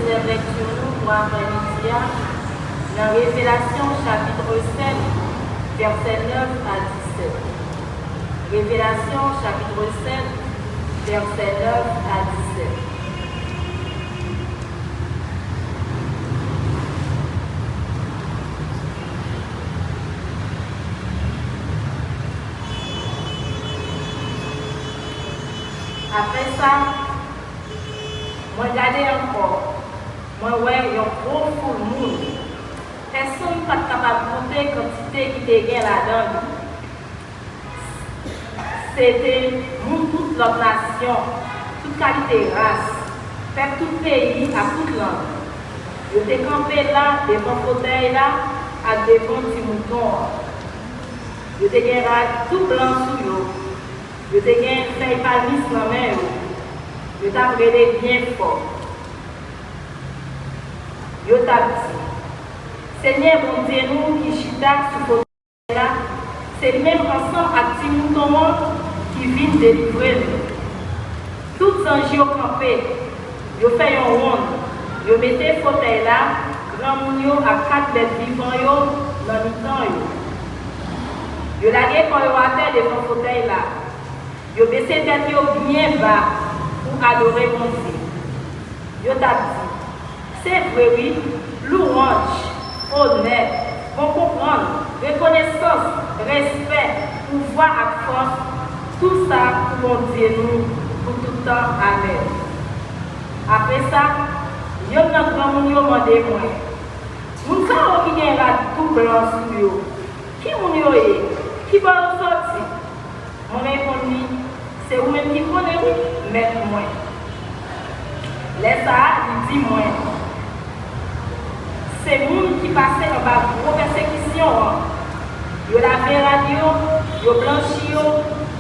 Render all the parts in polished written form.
première lecture nous pour après-midi dans Révélation chapitre 7, versets 9 à 17. Révélation chapitre 7, versets 9 à 17. Après ça, moi regardais encore, moi ouais, il y a un gros foule monde. Personne n'est pas capable de compter la quantité qui était là-dedans. C'était toute notre nation, toute qualité de race, fait tout pays, à toute langue. Je étais campé là, devant le fauteuil là, à devant petit mouton. Je étais tout blanc sur eux. Je te gagne feuille palmis dans la main. Je t'ai bien fort. Je t'ai dit, Seigneur, mon Dieu, nous qui chita sur le côté là, c'est le même ensemble à petit mouton qui vient délivrer nous. Tous les anges campés, je fais un rond. Je mettais le fauteuil là, grand mounio à 4 mètres vivants dans le temps. Je l'ai quand je à terre devant le fauteuil là. Je baissais tête bien bas pour adorer mon Dieu. Je t'ai dit, c'est vrai, oui, louange, honneur, bon comprendre, reconnaissance, respect, pouvoir et force, tout ça pour mon Dieu nous, pour tout le temps. Amen. Après ça, je n'ai pas demandé moi. Nous savons qui est là tout blanc sur eux. Qui est? Qui va sortir? Mon répondu, c'est vous-même qui connaissez, mais moi. Les ça, il dit moi. C'est monde qui passait en bas de persécution. Ils lavaient radio, ils blanchissent,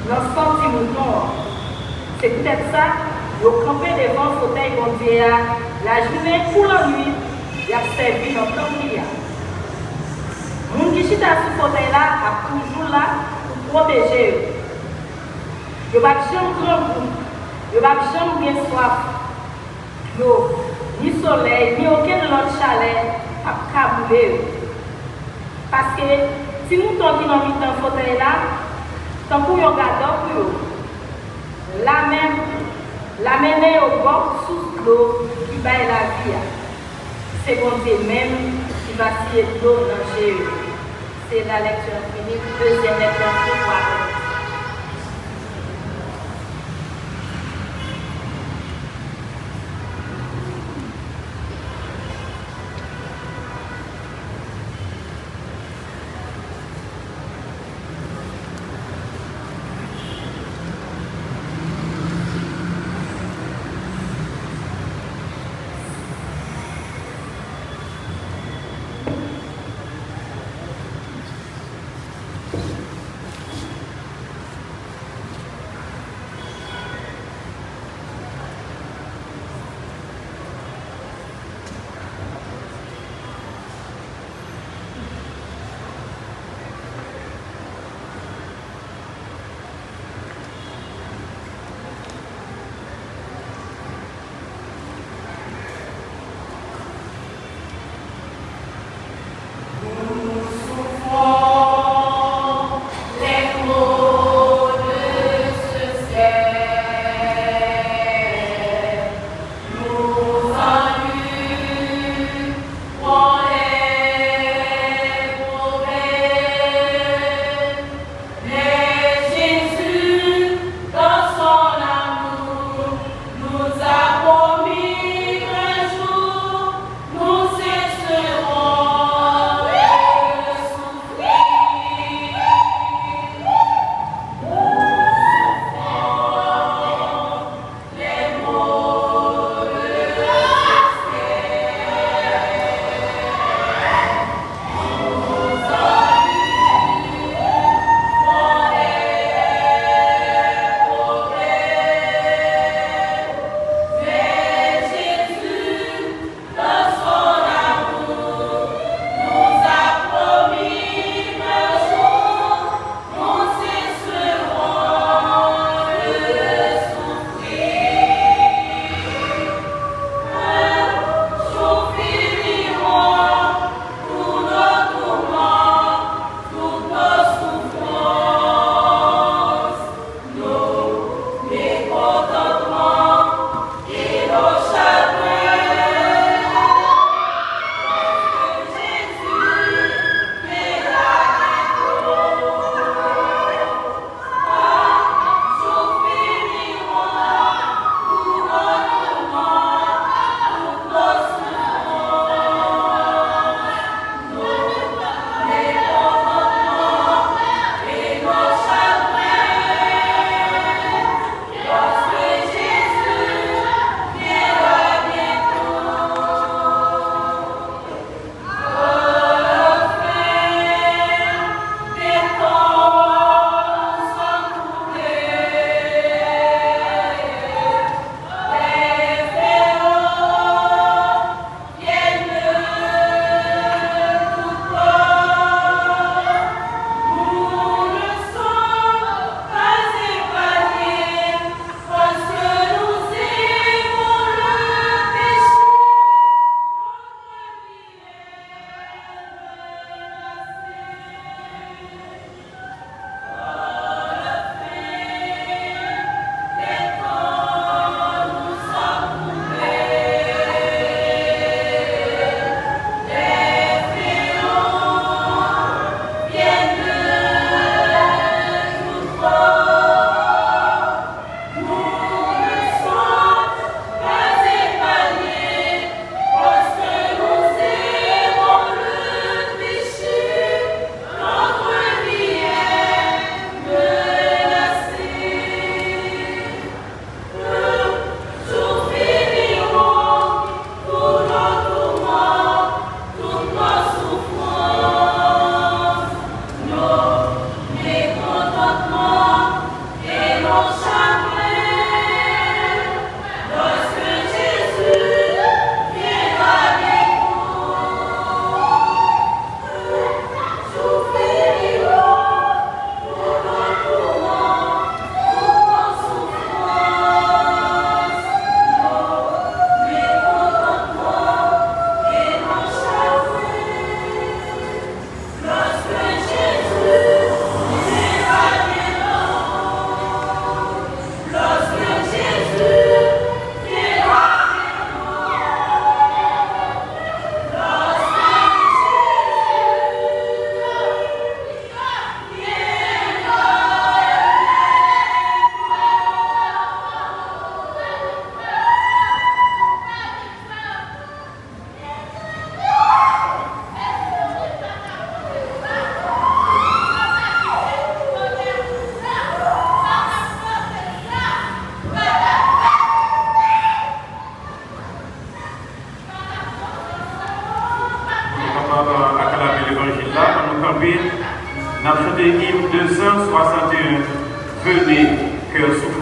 dans 110 moutons. C'est peut-être ça, ils campaient devant le fauteuil bon Dieu. La journée pour la nuit, ils ont servi dans le temps qu'il y a. Les gens qui sont sur ce fauteuil-là sont toujours là pour protéger eux. Je ne vais jamais grand goût, je ne vais jamais bien soif. Ni soleil, ni aucun autre chalet à cabouler. Parce que si nous sommes dans le fauteuil là, tant que nous regardons, la même au bord sous l'eau qui va la vie. C'est bon Dieu même qui va tirer de l'eau dans le jeu. C'est la lecture finie, deuxième lecture pour moi.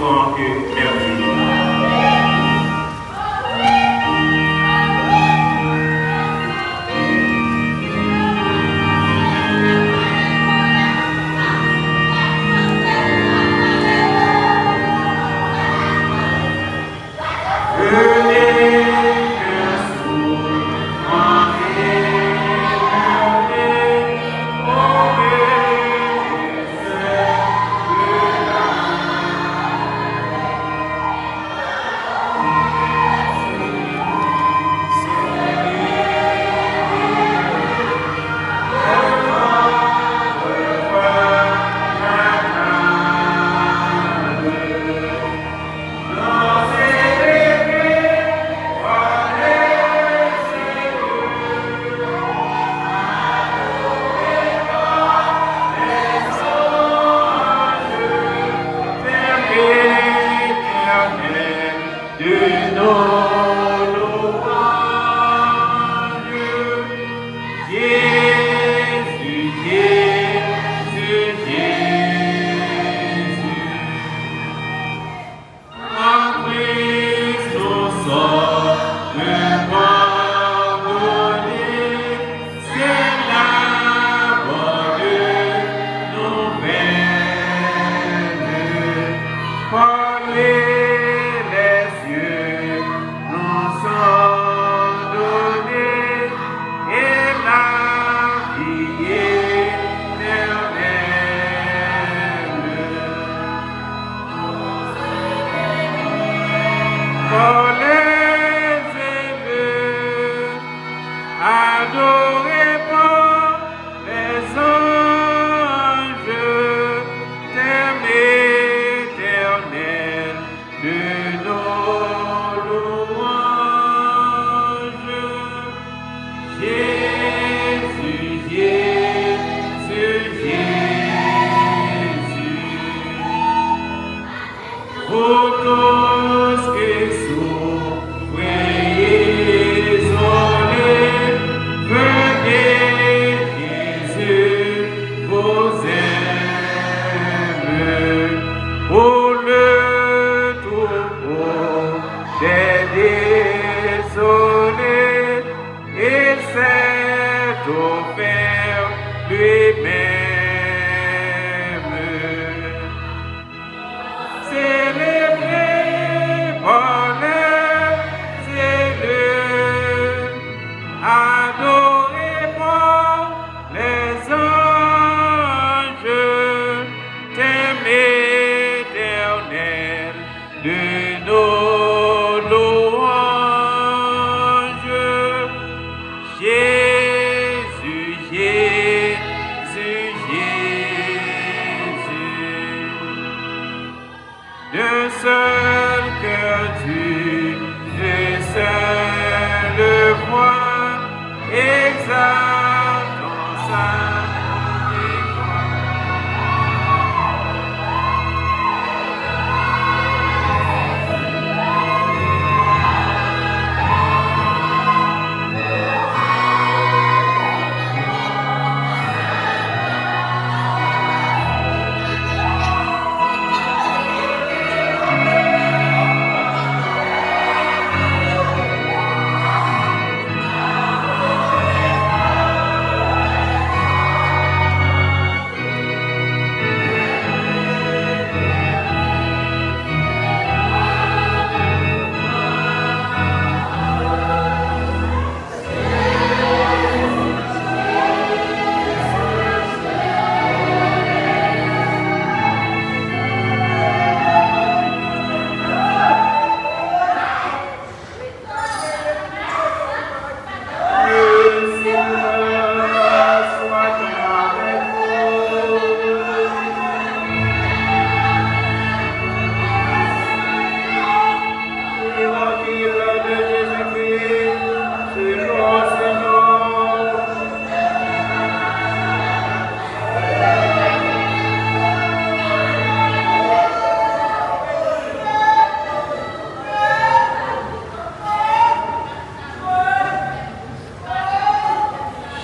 enfants que merveilleux.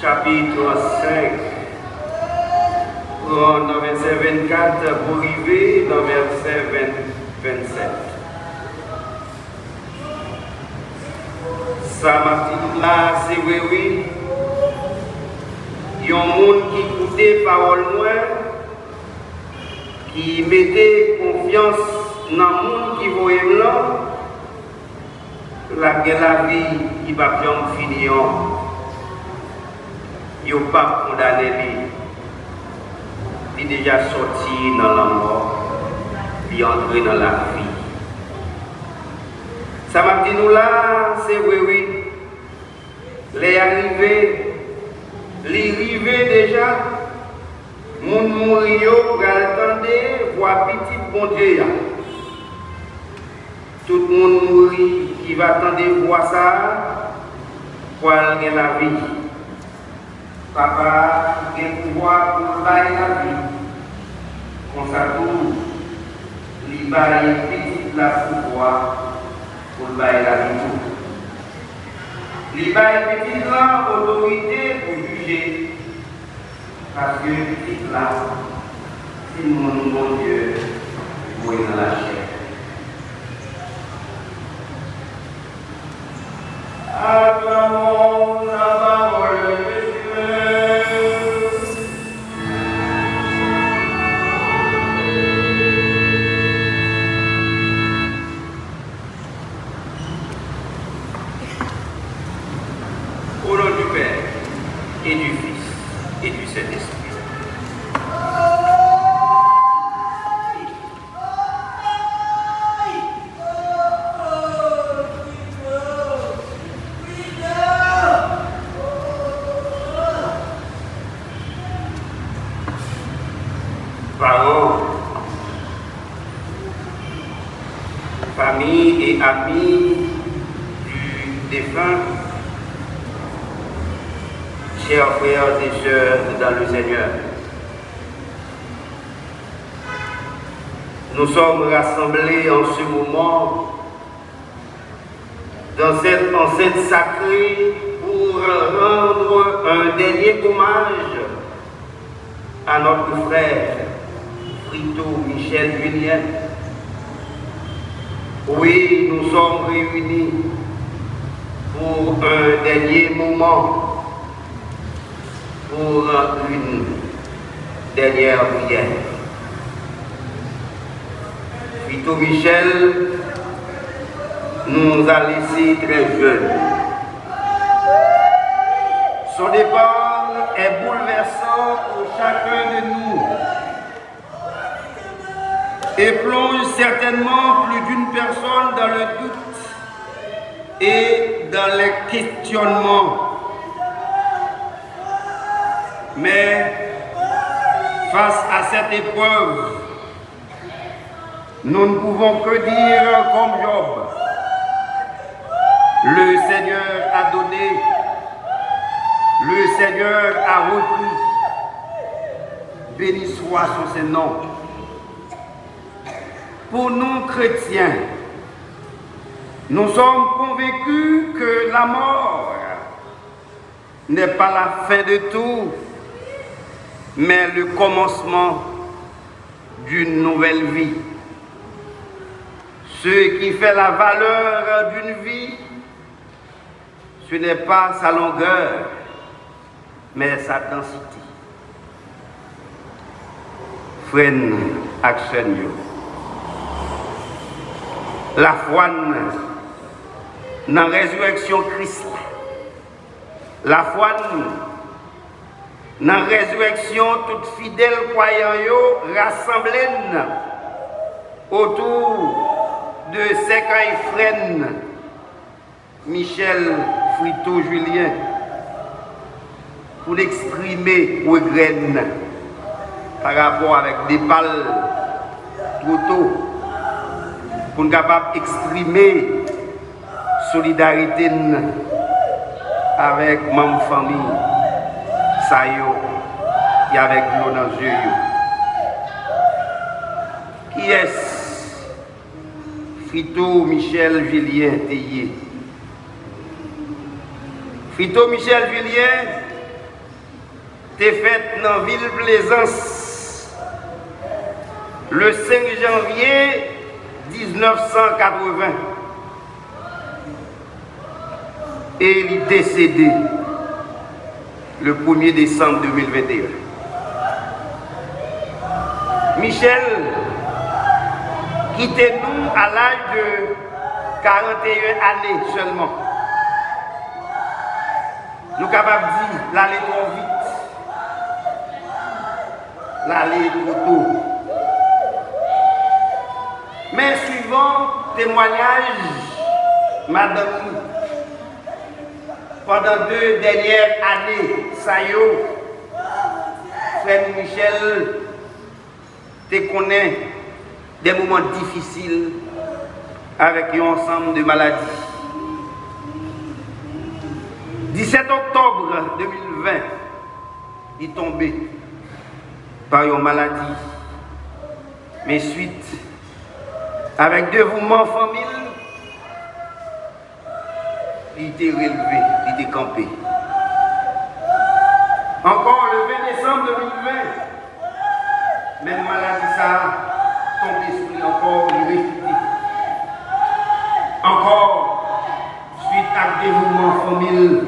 Chapitre 5. Dans verset 24 pour arriver dans verset 25. Ça m'a dit là, c'est oui, oui. Il y a un monde qui écoutait parole noire, qui mettait confiance dans le monde qui voyait là, la vie qui va bien finir. Il n'a pas condamné il est déjà sorti dans la mort, il est entré dans la vie. Ça m'a dit nous là, c'est oui, oui. Les arrivés, déjà, mon mourir pour attendre, voir petit bon Dieu. Tout le monde mourir qui va attendre voir ça, pour aller la vie. Papa, il pouvoir pour la vie. Comme ça, tout, il va petit la pouvoir pour la vie. Il va petit là, autorité pour juger. Parce que petit là, c'est mon Dieu, pour dans la chair. Acclamons la parole de Au nom du Père, et du Fils, et du Saint-Esprit. Parents, famille et amis du défunt, chers frères et sœurs dans le Seigneur, nous sommes rassemblés en ce moment dans cette enceinte sacrée pour rendre un dernier hommage à notre frère Frito Michel Julien. Oui, nous sommes réunis pour un dernier moment, pour une dernière prière. Frito Michel nous a laissés très jeunes. Son départ est bouleversant pour chacun de nous et plonge certainement plus d'une personne dans le doute et dans les questionnements. Mais face à cette épreuve, nous ne pouvons que dire comme Job, le Seigneur a donné, le Seigneur a repris, béni soit son Saint-Nom. Pour nous chrétiens, nous sommes convaincus que la mort n'est pas la fin de tout, mais le commencement d'une nouvelle vie. Ce qui fait la valeur d'une vie, ce n'est pas sa longueur, mais sa densité. Frère, action. La foi dans la résurrection Christ. La foi dans la résurrection, toute fidèle croyant rassemblés autour de ces frères Michel Frito Julien pour exprimer regret par rapport avec des balles trop tôt, pour nous capables d'exprimer solidarité avec ma famille, ça et avec nous dans les yeux. Qui est-ce? Frito Michel Julien Théier. Frito Michel Julien t'est fait dans Ville Plaisance le 5 janvier 1980. et il est décédé le 1er décembre 2021. Michel quittait nous à l'âge de 41 années seulement. Nous sommes capables de dire l'aller trop vite, l'aller trop tôt. Mais suivant témoignage, madame, pendant 2 dernières années, ça y est, frère Michel te connaît des moments difficiles avec un ensemble de maladies. 17 octobre 2020, il est tombé par une maladie. Mais suite, avec dévouement famille, il était relevé, il était campé. Encore le 20 décembre 2020, même maladie ça tombé sur lui, encore il réfuté. Encore, suite à dévouement famille,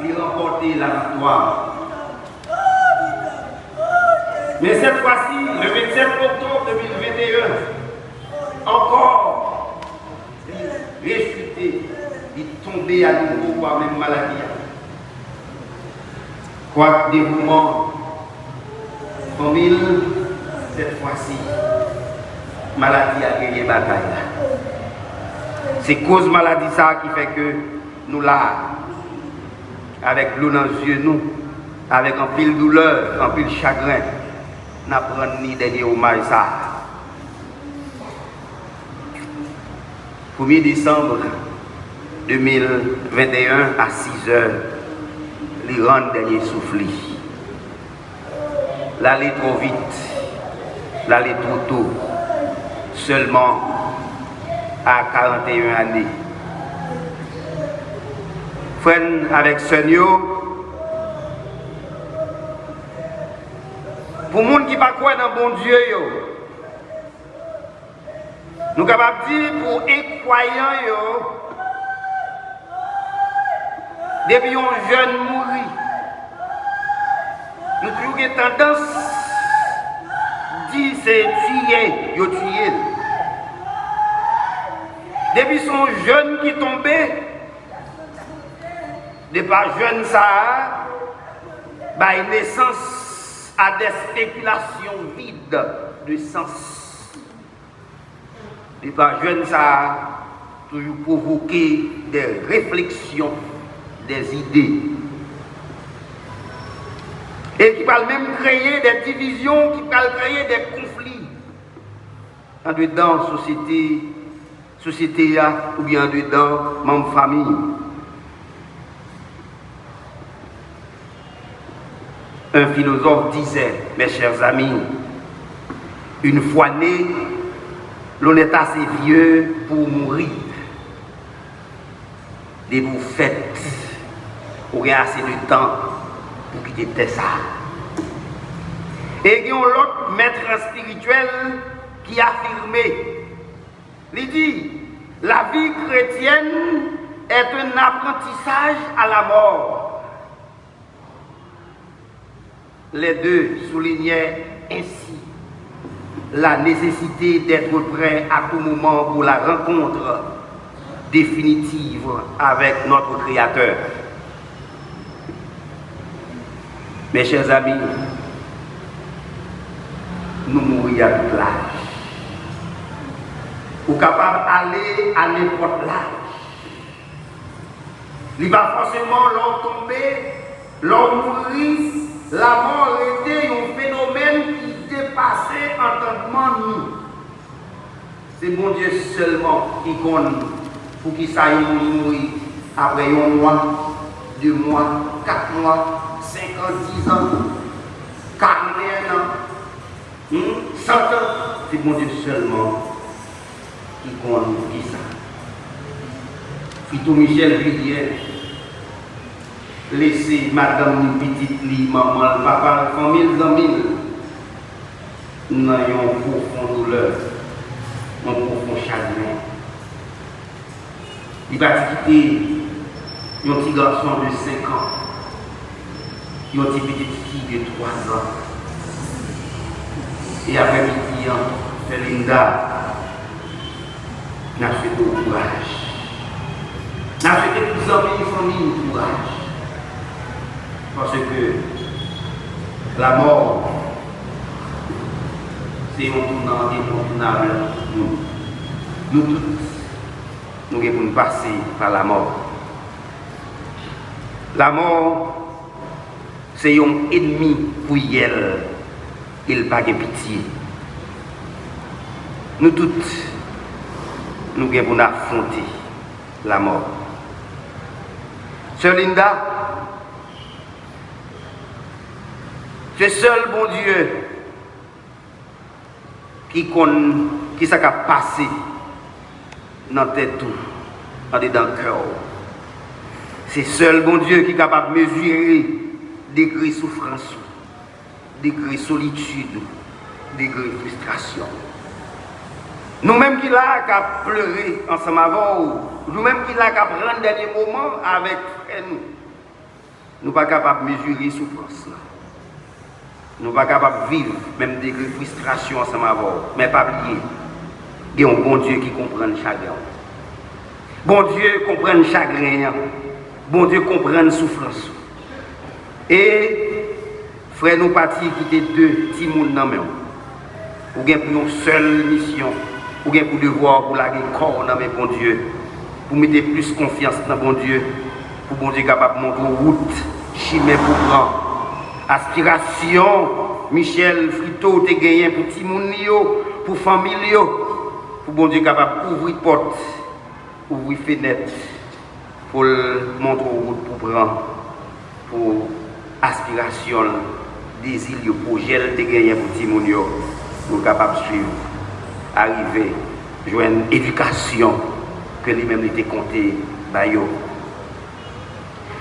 il remporté la victoire. Mais cette fois-ci, le 27 octobre 2021, encore, il réfuté, il est tombé à nouveau par la même maladie. Quoique dévouement famille, cette fois-ci, maladie a gagné bataille. C'est cause maladie ça qui fait que nous là, avec l'eau dans les yeux, nous, avec un pile douleur, un pile chagrin, n'apprenons ni dernier hommage ça. 1er décembre 2021 à 6 heures, les rangs dernier souffle. L'aller trop vite, l'aller trop tôt, seulement à 41 années. Frère avec Seigneur, pour les gens qui ne croient pas dans bon Dieu, nous sommes capables de dire pour les croyants, depuis un jeune mourit, nous avons toujours tendance à dire c'est tué. Depuis son jeune qui est tombé, depuis jeune ça, bah, une naissance à des spéculations vides de sens. Depuis jeune ça, toujours provoquer des réflexions, des idées. Et qui va même créer des divisions, qui va créer des conflits en dedans société ou bien en dedans même famille. Un philosophe disait, mes chers amis, une fois né, l'on est assez vieux pour mourir. Et vous faites, vous avez assez de temps pour quitter ça. Et il y a l'autre maître spirituel qui a affirmé, il dit, la vie chrétienne est un apprentissage à la mort. Les deux soulignaient ainsi la nécessité d'être prêt à tout moment pour la rencontre définitive avec notre Créateur. Mes chers amis, nous mourons à tout l'âge. Ou capable d'aller à n'importe l'âge. Il va forcément l'en tomber, l'en mourir. La mort était un phénomène qui dépassait entendement nous. C'est mon Dieu seulement qui connaît pour qu'il s'aille mourir après 1 mois, 2 mois, 4 mois, 5 ans, 10 ans, 41 ans, 100 ans. C'est mon Dieu seulement qui connaît pour qui ça. Fito Michel Villiers. Laissez madame petite li, maman, papa, famille, amis, nous avons un profond douleur, un profond chagrin. Il va quitter un petit garçon de 5 ans, une petite fille de 3 ans. Et après midi, Linda n'a fait de courage. N'a fait que tous amis et familles courage. Parce que la mort, c'est un tournant incontournable pour nous. Nous tous, nous devons passer par la mort. La mort, c'est un ennemi pour elle. Il n'a pas de pitié. Nous tous, nous devons affronter la mort. Sœur Linda, c'est seul bon Dieu qui s'est passé dans la tête tout, dans le cœur. C'est seul bon Dieu qui est capable de mesurer degré souffrance, degré solitude, degré frustration. Nous-mêmes qui là qu'à pleurer ensemble avant, nous-mêmes qui là qu'à prendre dernier moment avec nous, nous ne sommes pas capables de mesurer souffrance. Nous ne sommes pas capables de vivre même degré frustration ensemble avant. Mais pas oublier, il y a un bon Dieu qui comprend le chagrin. Bon Dieu comprend le chagrin. Bon Dieu comprend la souffrance. Et frère, nous partis quitter 2 petits mondes dans même. Ou bien pour une seule mission, ou bien pour devoir pour la corps dans mes bon Dieu, pour mettre plus confiance dans bon Dieu, pour bon Dieu capable de montrer route, chemin pour prendre. Aspiration, Michel Frito te gagné pour petit monde pour famille, pour bon Dieu capable d'ouvrir porte, ouvrir fenêtre, pour montrer route pour prendre, pour aspiration, désir, projet te gagné pour petit monde pour capable de suivre, arriver, joindre éducation que lui-même était compté bayo.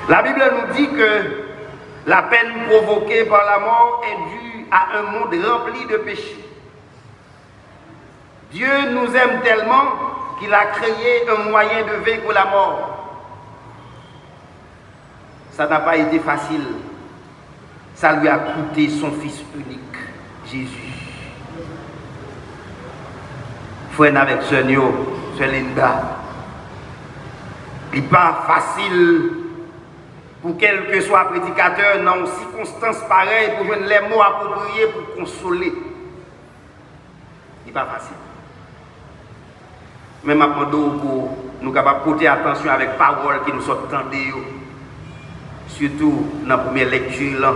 La Bible nous dit que la peine provoquée par la mort est due à un monde rempli de péchés. Dieu nous aime tellement qu'il a créé un moyen de vaincre la mort. Ça n'a pas été facile. Ça lui a coûté son Fils unique, Jésus. Frère avec Sœur Linda, il n'est pas facile pour quel que soit prédicateur dans une circonstance pareille pour joindre les mots appropriés pour consoler. Il n'est pas facile. Même après pour nous capables de porter attention avec paroles qui nous sont tendues, surtout dans la première lecture, là,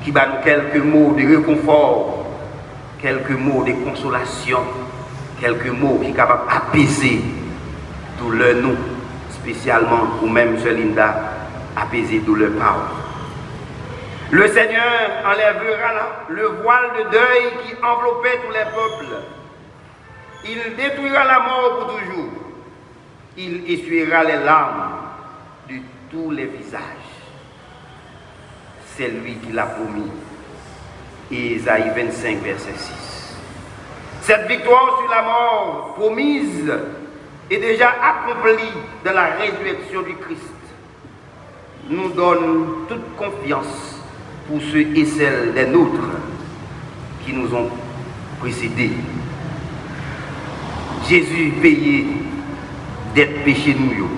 qui va nous quelques mots de réconfort, quelques mots de consolation, quelques mots qui sont capables d'apaiser douleur nous, spécialement ou même Sœur Linda, apaiser douleur par. Le Seigneur enlèvera le voile de deuil qui enveloppait tous les peuples. Il détruira la mort pour toujours. Il essuiera les larmes de tous les visages. C'est lui qui l'a promis. Ésaïe 25, verset 6. Cette victoire sur la mort promise est déjà accomplie dans la résurrection du Christ. Nous donne toute confiance pour ceux et celles des nôtres qui nous ont précédés. Jésus payait d'être péché nous.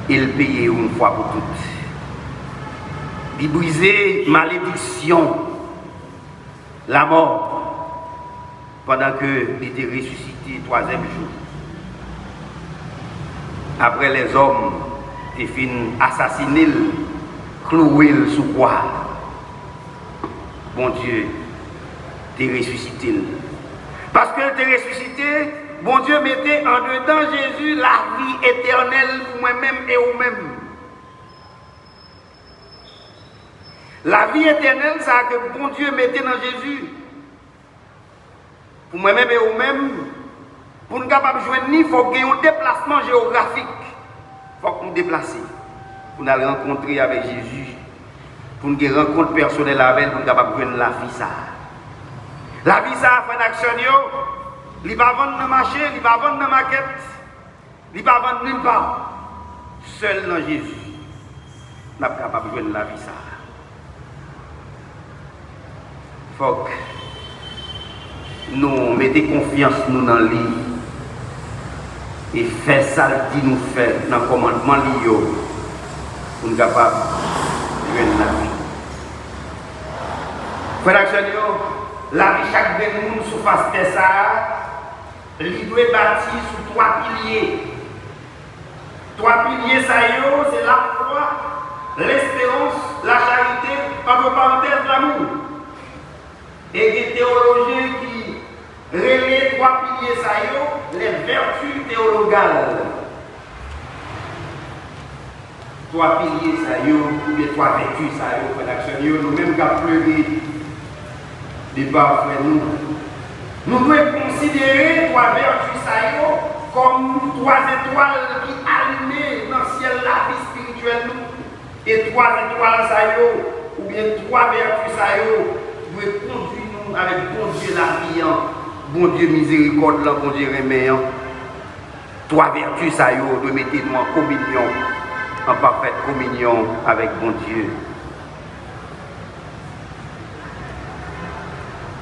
Il payait une fois pour toutes. Il brisait malédiction, la mort, pendant qu'il était ressuscité le 3e jour. Après les hommes qui finissent assassiner, clouer sous croix. Bon Dieu, t'es ressuscité. Parce que t'es ressuscité, bon Dieu mettait en dedans Jésus la vie éternelle pour moi-même et vous-même. La vie éternelle, ça que bon Dieu mettait dans Jésus. Pour moi-même et vous-même, pour nous capables de joindre, il faut qu'il y ait un déplacement géographique. Il faut qu'on nous déplace. Pour nous rencontrer avec Jésus. Pour nous avoir une rencontre personnelle avec elle, pour nous capables de joindre la vie ça. La vie ça, fait une action, il ne va pas vendre dans le marché, il ne va pas vendre dans la maquette, il ne va pas vendre nulle part. seul dans Jésus, nous sommes capables de jouer la vie. Il faut que nous mettions confiance nous dans lui et faire ça qui nous fait dans le commandement pour nous capables de jouer la vie. Frères et sœurs, la vie chaque monde sur face de ça, il doit bâtir sur 3 piliers. 3 piliers, ça c'est la foi, l'espérance, la charité, entre parenthèses, l'amour. Et des théologiens qui relaient 3 piliers, ça les vertus théologales. 3 piliers, ça ou bien 3 vertus, ça frères et sœurs, nous-mêmes qui avons pleuré. Débat, frère, nous devons considérer 3 vertus comme 3 étoiles qui allument dans le ciel la vie spirituelle. Et 3 étoiles, ou bien 3 vertus, doivent conduire nous avec bon Dieu la vie, bon Dieu miséricorde, bon Dieu reméant. 3 vertus, doivent mettre nous en communion, en parfaite communion avec bon Dieu.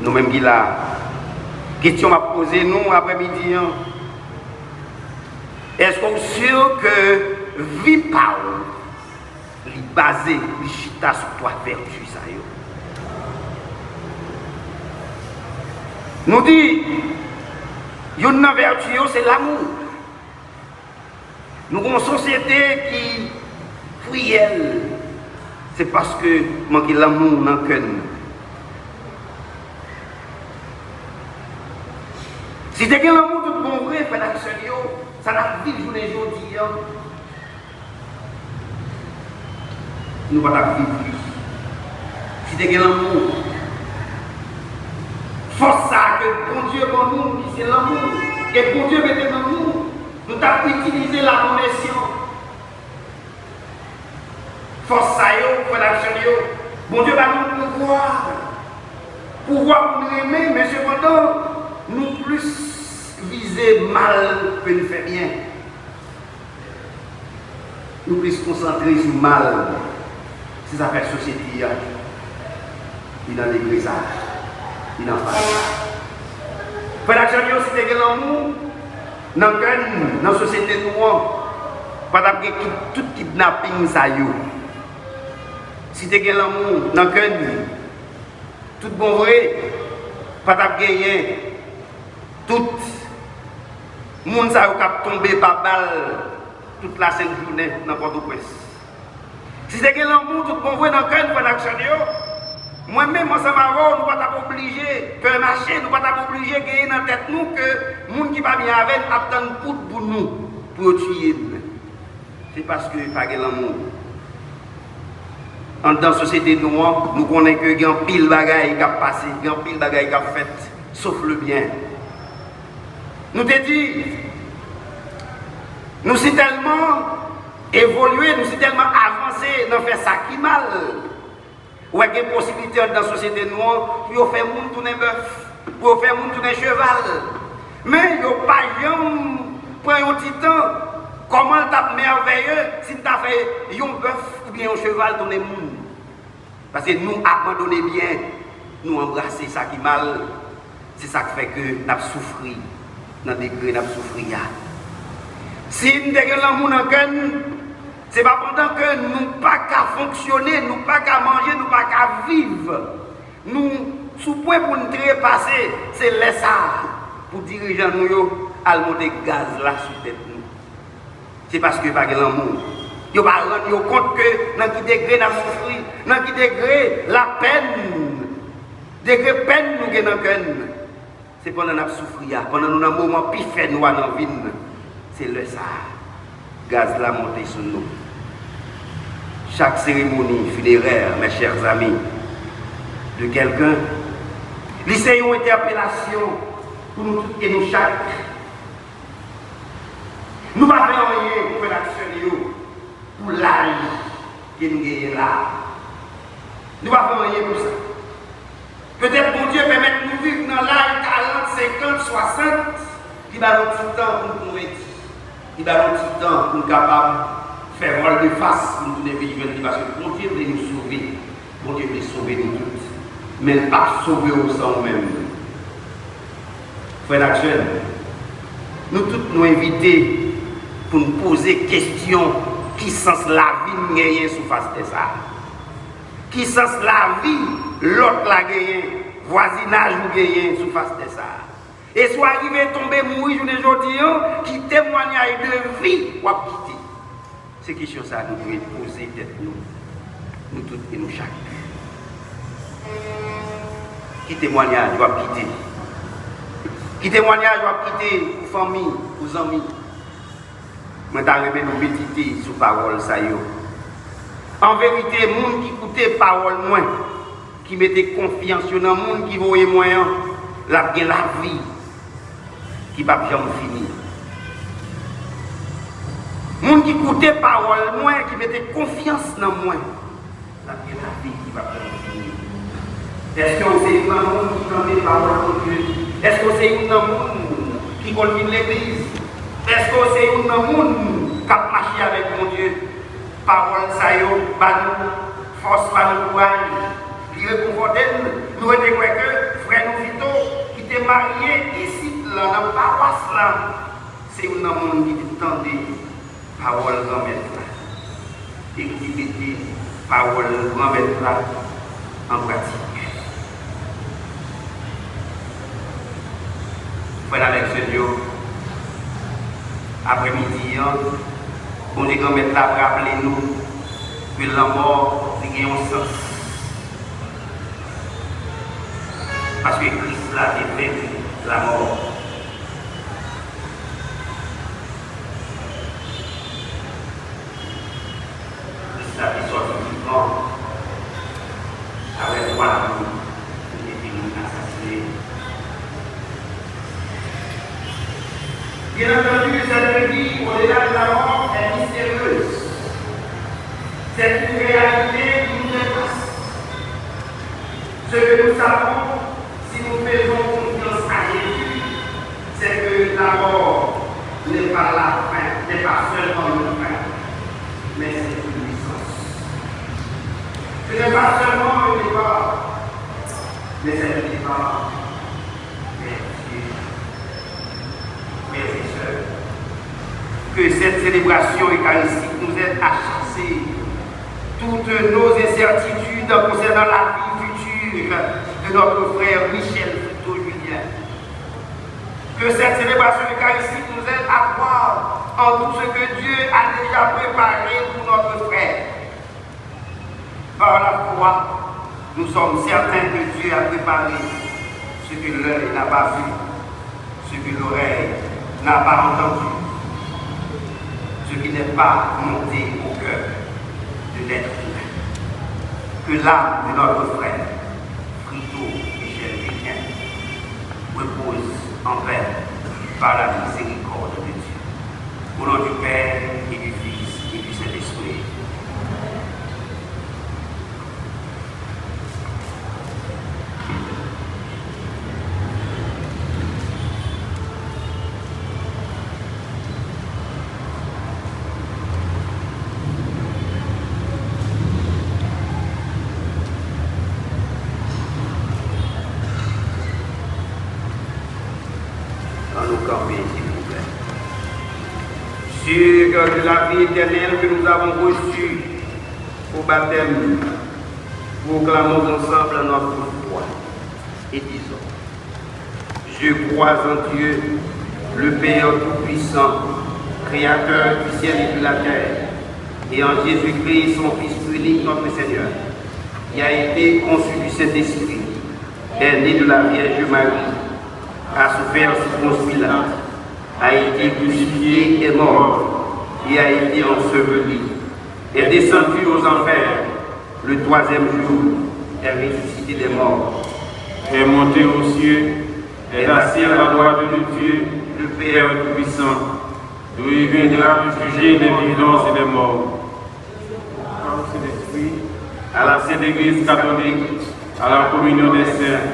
Nous-mêmes qui la question à poser nous après-midi. Est-ce qu'on est sûr que vie parole est basée, est chita sur 3 vertus ça yo? Nous dit, une vertu c'est l'amour. Nous avons une société qui frielle. C'est parce que manque l'amour dans le cœur. Si tu as l'amour de bon vrai, ça n'a pas vivre journée aujourd'hui. Nous ne pouvons pas vivre plus. Si tu as l'amour, force ça que bon Dieu pour nous, c'est l'amour. Et bon Dieu met dans nous, nous avons utilisé la connexion. Force ça, bon Dieu va nous pouvoir. Pouvoir pour nous aimer, mais cependant, nous plus viser mal que nous faire bien. Nous plus concentrer sur mal. C'est ça fait société. Il est dans l'église. Il est en face. Frère Action, si tu as l'amour, dans la société noire, pas d'après tout kidnapping ça y est. Si tu as l'amour, dans le cœur, tout bon vrai, pas d'après tout le monde a tombé par balle toute la sainte journée dans Port-au-Prince. Si c'est que l'amour, tout le monde voit dans le cœur de l'action, moi-même, ensemble avec nous ne sommes pas obligés de marcher, nous ne sommes pas obligés de gagner dans la tête nous que les gens qui ne sont pas bien avec nous attendent pour nous, pour tuer. C'est parce que pas de l'amour. Dans la société noire, nous connaissons qu'il y a pile de bagailles qui ont passé, il y a pile de bagailles qui ont fait, sauf le bien. Nous te dit, nous sommes tellement évolués, nous sommes tellement avancés dans faire ça qui mal. Ou il y a une possibilité dans la société noire pour faire monde tourner bœuf, pour faire monde tourner cheval. Mais il n'y a pas prendre un petit temps, comment tu merveilleux si tu as fait un bœuf ou bien un cheval tourner monde. Parce que nous abandonner bien, nous embrasser ça qui mal, c'est ça qui fait que nous avons souffert. Dans des degrés nous souffrir. Si nous avons l'amour dans le cœur, ce n'est pas pendant que nous ne pas qu'à fonctionner, nous ne pas qu'à manger, nous ne pas qu'à vivre. Nous, sous point pour nous trépasser, c'est laisser pour diriger nous à monter gaz là sur tête nous. C'est parce que pas de l'amour. Vous ne pas rendre compte que dans quel degré nous avons souffert, dans quel degré la peine, degré peine nous avons dans le cœur. C'est pendant que nous souffrons, pendant que nous avons un moment plus fait nous dans la vie. C'est le ça. Gaz là monté sur nous. Chaque cérémonie funéraire, mes chers amis, de quelqu'un, c'est une interpellation pour nous tous et nous chaque. Nous ne pouvons pas faire rien pour l'action pour l'âge que nous gagnons là. Nous ne pouvons pas faire rien pour ça. Peut-être que Dieu permet de nous vivre dans l'âge 40, 50, 60, qui va nous tout le temps pour nous aider. Il va nous tout le temps pour nous capables de faire mal de face, nous devons vivre parce que bon Dieu veut nous sauver. Bon Dieu veut sauver nous tous. Mais pas sauver au sang même. Frère Axel, nous tous nous invités pour nous poser question qui sens la vie gagner sous face de ça. Qui sens la vie l'autre la gagner, voisinage ou gagner sous face de ça. Et soit arrivé tomber mourir journée aujourd'hui qui témoignage de vie ou à quitter. C'est question ça nous devons poser tête nous tous et nous chaque. Qui témoignage doit quitter. Qui témoignage doit quitter pour famille, pour amis. Mais t'as remis nous méditer sur parole ça yo. En vérité, monde qui écoutait parole moins, qui mettait confiance sur le monde qui voyait moyen, la vie qui va jamais finir. Monde qui écoutait parole moins, qui mettait confiance dans moi, la vie qui va jamais finir. Est-ce que c'est un monde qui entend parole de Dieu? Est-ce que c'est un monde qui cultive l'église? Est-ce que c'est un monde qui a marché avec mon Dieu? Parole, ça y est, force, courage, qui réconforte nous. Nous avons que frère nous Vito, qui était marié ici, dans la paroisse là, c'est un monde qui entendait parole grand-mère là. Et qui mettait parole grand-mère là en pratique. Frère avec ce Dieu, après-midi, on est grand mettre là pour rappeler nous que la mort a un sens. Parce que Christ l'a vaincu la mort. Christ a fait sortir du corps avec 3 jours, il est fini assassiné. Bien entendu, cette vie au-delà de la mort est mystérieuse. C'est une réalité qui nous dépasse. Ce que nous savons, si nous faisons confiance à Jésus, c'est que la mort n'est pas la fin, n'est pas seulement une fin, mais c'est une licence. Ce n'est pas seulement une départ, mais c'est une départ. Que cette célébration eucharistique nous aide à chasser toutes nos incertitudes concernant la vie future de notre frère Michel Fruto-Julien. Que cette célébration eucharistique nous aide à croire en tout ce que Dieu a déjà préparé pour notre frère. Par la foi, nous sommes certains que Dieu a préparé ce que l'œil n'a pas vu, ce que l'oreille n'a pas entendu, ce qui n'est pas monté au cœur de l'être humain. Que l'âme de notre frère, Fruto Michel Julien, repose en paix par la miséricorde de Dieu. Au nom du Père et du Fils et du Saint-Esprit. De la vie éternelle que nous avons reçue au baptême, proclamons ensemble notre foi et disons: je crois en Dieu, le Père Tout-Puissant, Créateur du ciel et de la terre, et en Jésus-Christ, son Fils unique, notre Seigneur, qui a été conçu du Saint-Esprit, est né de la Vierge Marie, a souffert sous Ponce Pilate, a été crucifié et mort, qui a été enseveli, est descendu aux enfers, le 3e jour, est ressuscité des morts, est monté aux cieux, est assis à la droite de Dieu, le Père Tout-Puissant, d'où il viendra juger les vivants et les morts. Par le Saint-Esprit, à la Sainte Église catholique, à la communion des saints,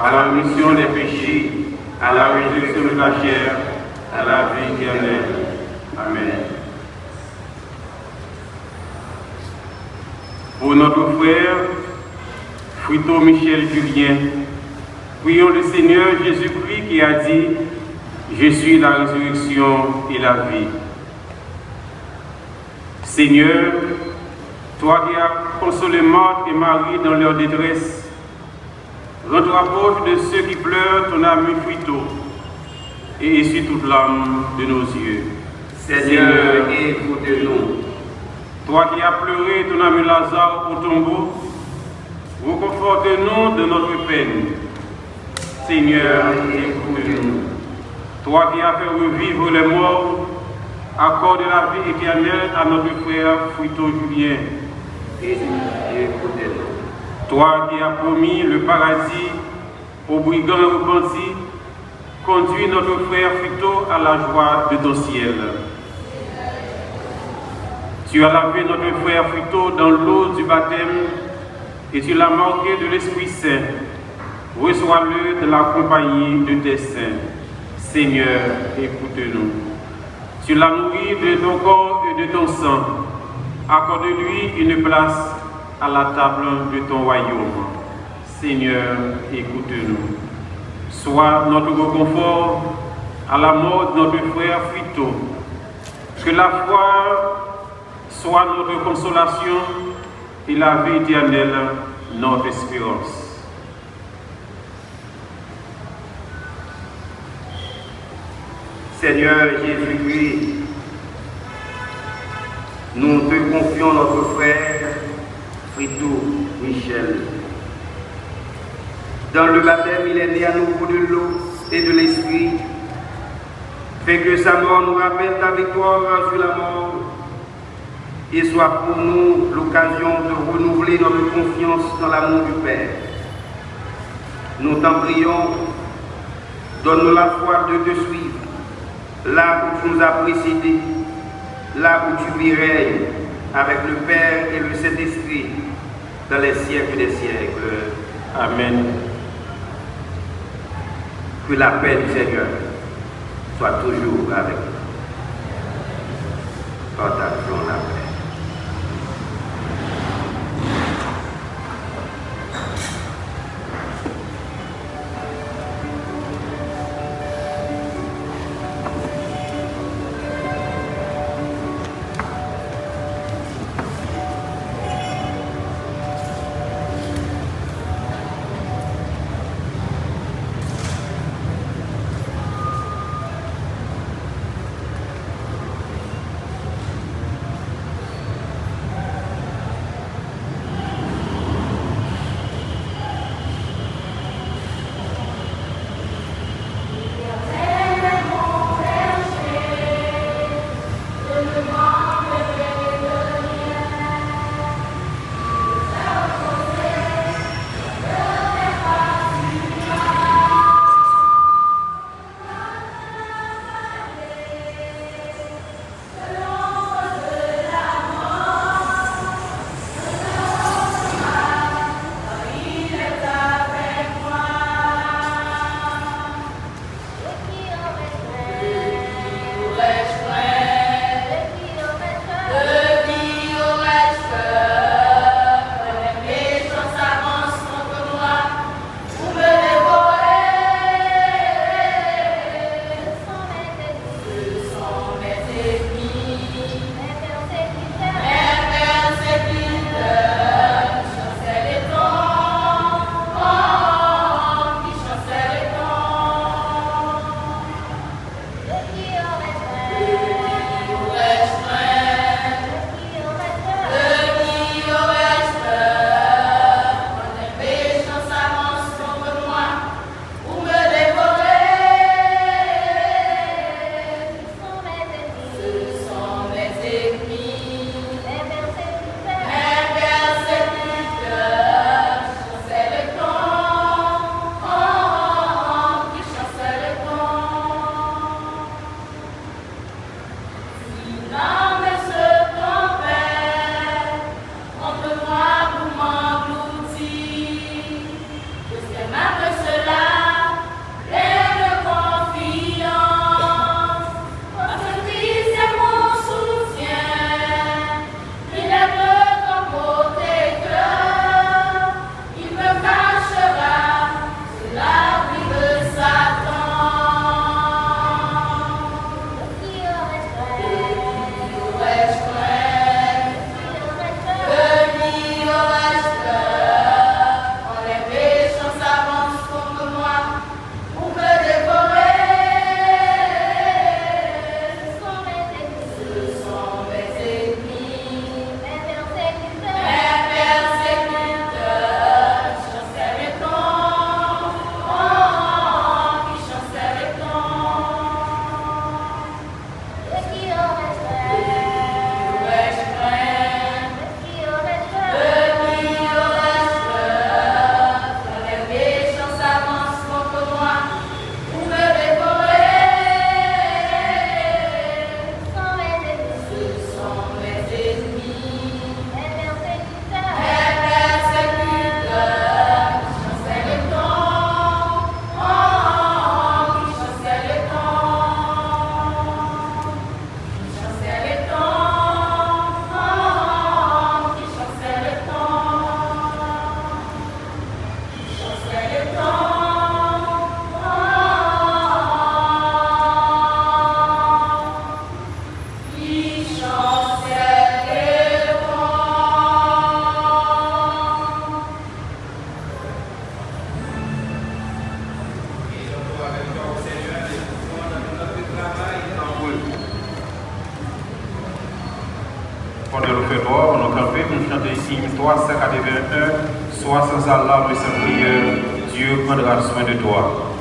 à la rémission des péchés, à la résurrection de la chair, à la vie éternelle. Amen. Pour notre frère Frito Michel Julien, prions le Seigneur Jésus-Christ qui a dit « Je suis la résurrection et la vie ». Seigneur, toi qui as consolé Marthe et Marie dans leur détresse, rends-toi proche de ceux qui pleurent ton ami Frito et essuie toute l'âme de nos yeux. Seigneur, écoute-nous. Toi qui as pleuré ton ami Lazare au tombeau, reconforte-nous de notre peine. Seigneur, écoute-nous. Toi qui as fait revivre les morts, accorde la vie éternelle à notre frère Frito Julien. Écoutez-nous. Toi qui as promis le paradis aux brigands repentis, conduis notre frère Frito à la joie de ton ciel. Tu as lavé notre frère Frito dans l'eau du baptême et tu l'as marqué de l'Esprit Saint. Reçois-le de la compagnie de tes saints. Seigneur, écoute-nous. Tu l'as nourri de ton corps et de ton sang. Accorde-lui une place à la table de ton royaume. Seigneur, écoute-nous. Sois notre réconfort à la mort de notre frère Frito. Que la foi soit notre consolation et la vie éternelle notre espérance. Seigneur Jésus-Christ, nous te confions notre frère Frito Michel. Dans le baptême, il est né à nouveau de l'eau et de l'esprit. Fais que sa mort nous rappelle ta victoire sur la mort et soit pour nous l'occasion de renouveler notre confiance dans l'amour du Père. Nous t'en prions, donne-nous la foi de te suivre, là où tu nous as précédés, là où tu vis règnes avec le Père et le Saint-Esprit, dans les siècles des siècles. Amen. Que la paix du Seigneur soit toujours avec nous. Partageons la paix. Pendant le fait droit, on a campé pour chanter hymne 381, sois sans alarme et sans prière, Dieu prendra soin de toi. Dieu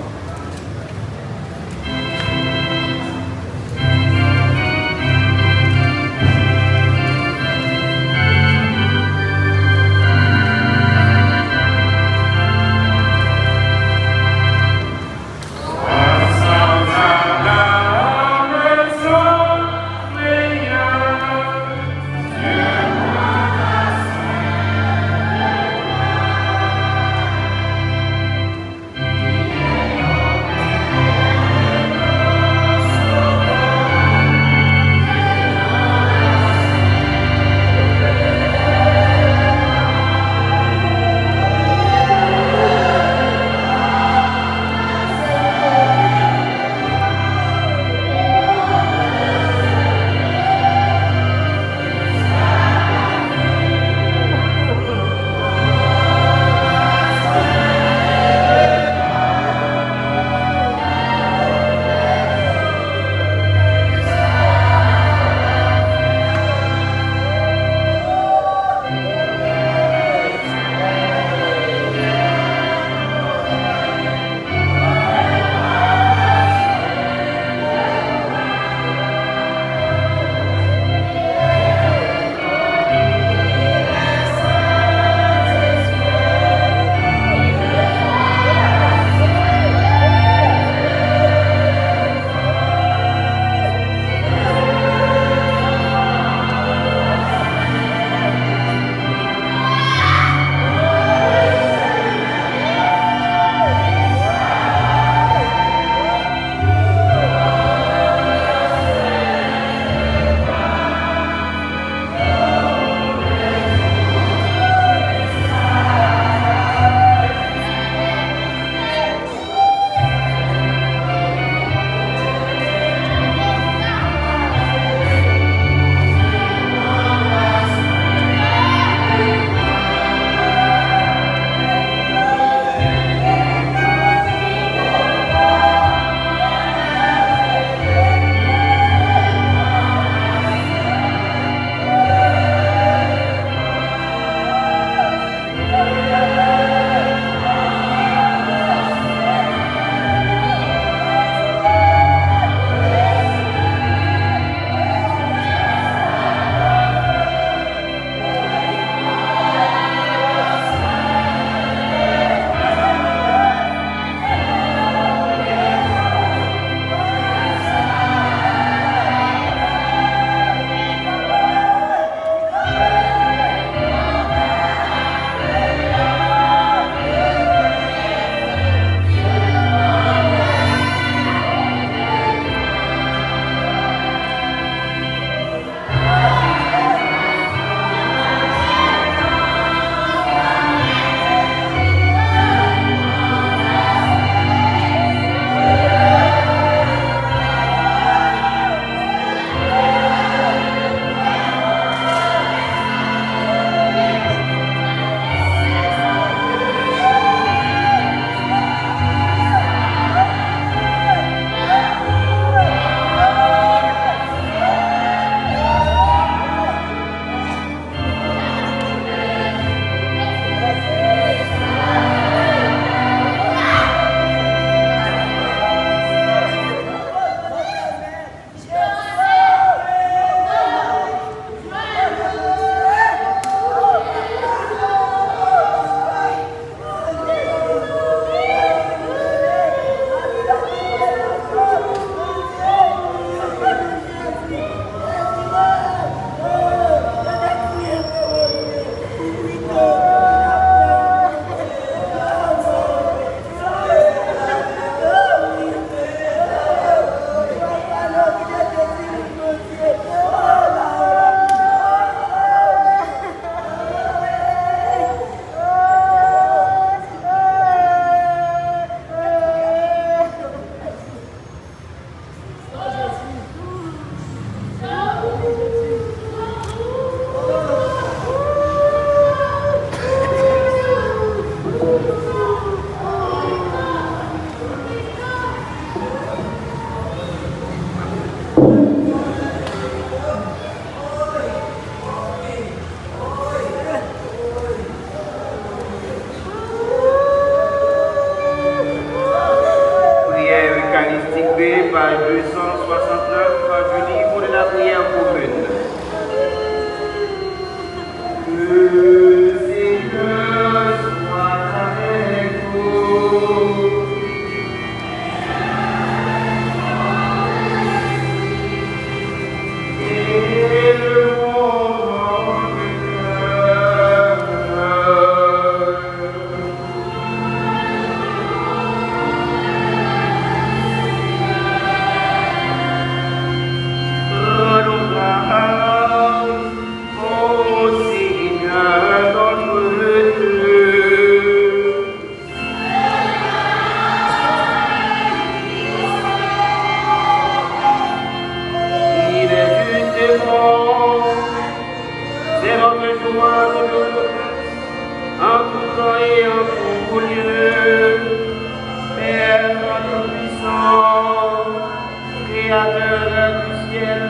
Seigneur du ciel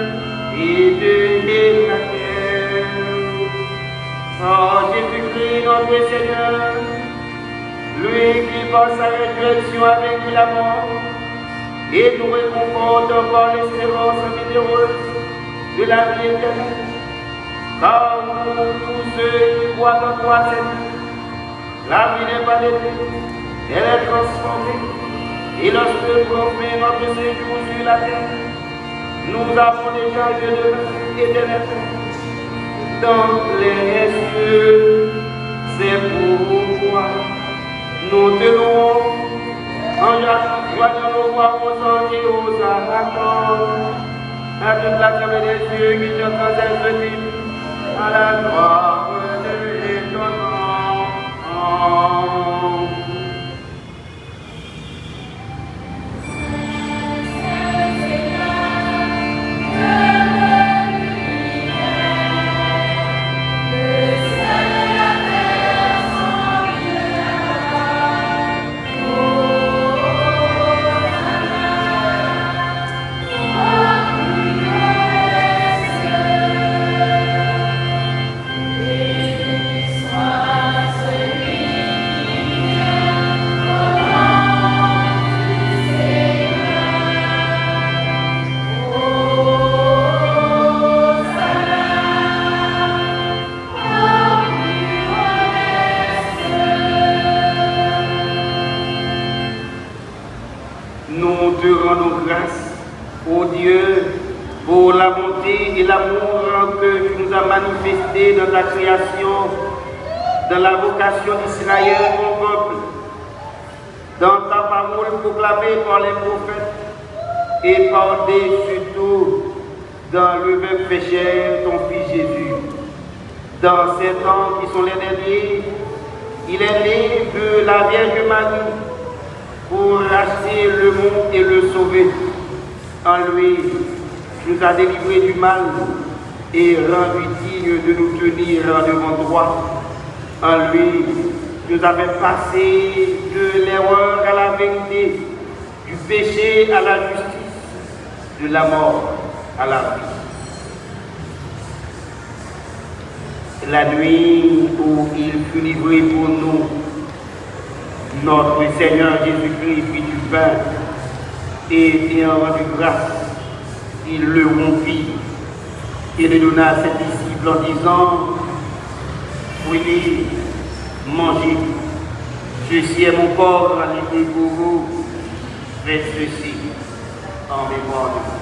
et de la terre. Oh Jésus-Christ, notre Seigneur, lui qui par sa résurrection a vaincu la mort et nous réconforte par l'espérance bienheureuse de la vie éternelle. Car nous, tous ceux qui croient en toi, Seigneur, la vie n'est pas détruite, elle est transformée. Et lorsque nous fait notre séjour sur la terre, nous avons déjà eu de éternel dans les cieux. C'est pourquoi nous te louons en joignant nos voix aux anges et aux archanges, à toute l'assemblée des cieux qui te transcendent à la gloire de ton nom. Nous te rendons grâce, ô Dieu, pour la bonté et l'amour que tu nous as manifesté dans ta création, dans la vocation d'Israël, ton peuple, dans ta parole proclamée par les prophètes et par-dessus dans le même pécheur, ton Fils Jésus. Dans ces temps qui sont les derniers, il est né de la Vierge Marie pour racheter le monde et le sauver. En lui, tu nous as délivrés du mal et rendu dignes de nous tenir devant toi. En lui, tu nous as fait passer de l'erreur à la vérité, du péché à la justice, de la mort à la vie. La nuit où il fut livré pour nous, notre Seigneur Jésus-Christ prit du pain et ayant rendu grâce, il le rompit et le donna à ses disciples en disant: prenez, mangez, ceci est mon corps livré pour vous, faites ceci en mémoire de moi.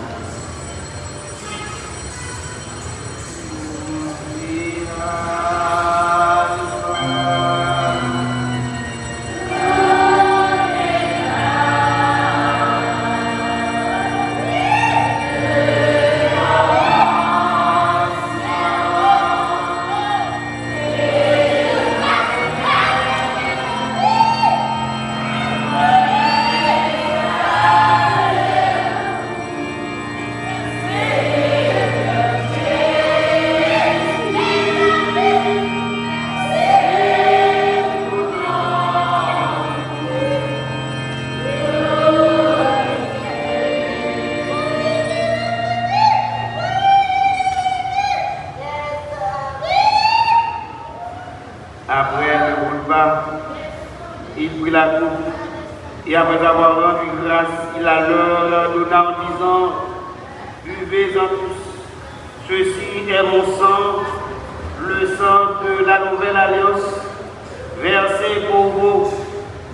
Après le repas, il prit la coupe et après avoir rendu grâce, il a leur donna en disant: buvez-en tous, ceci est mon sang, le sang de la nouvelle alliance, versé pour vous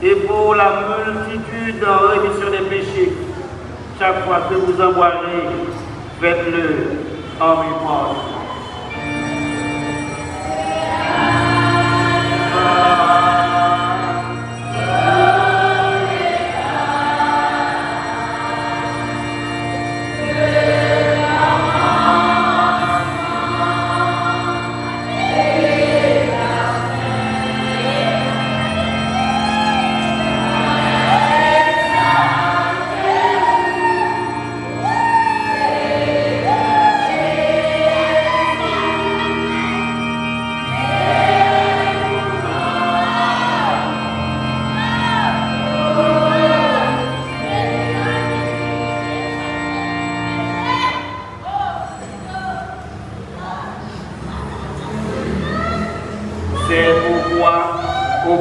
et pour la multitude en rémission des péchés. Chaque fois que vous en boirez, faites-le en mémoire.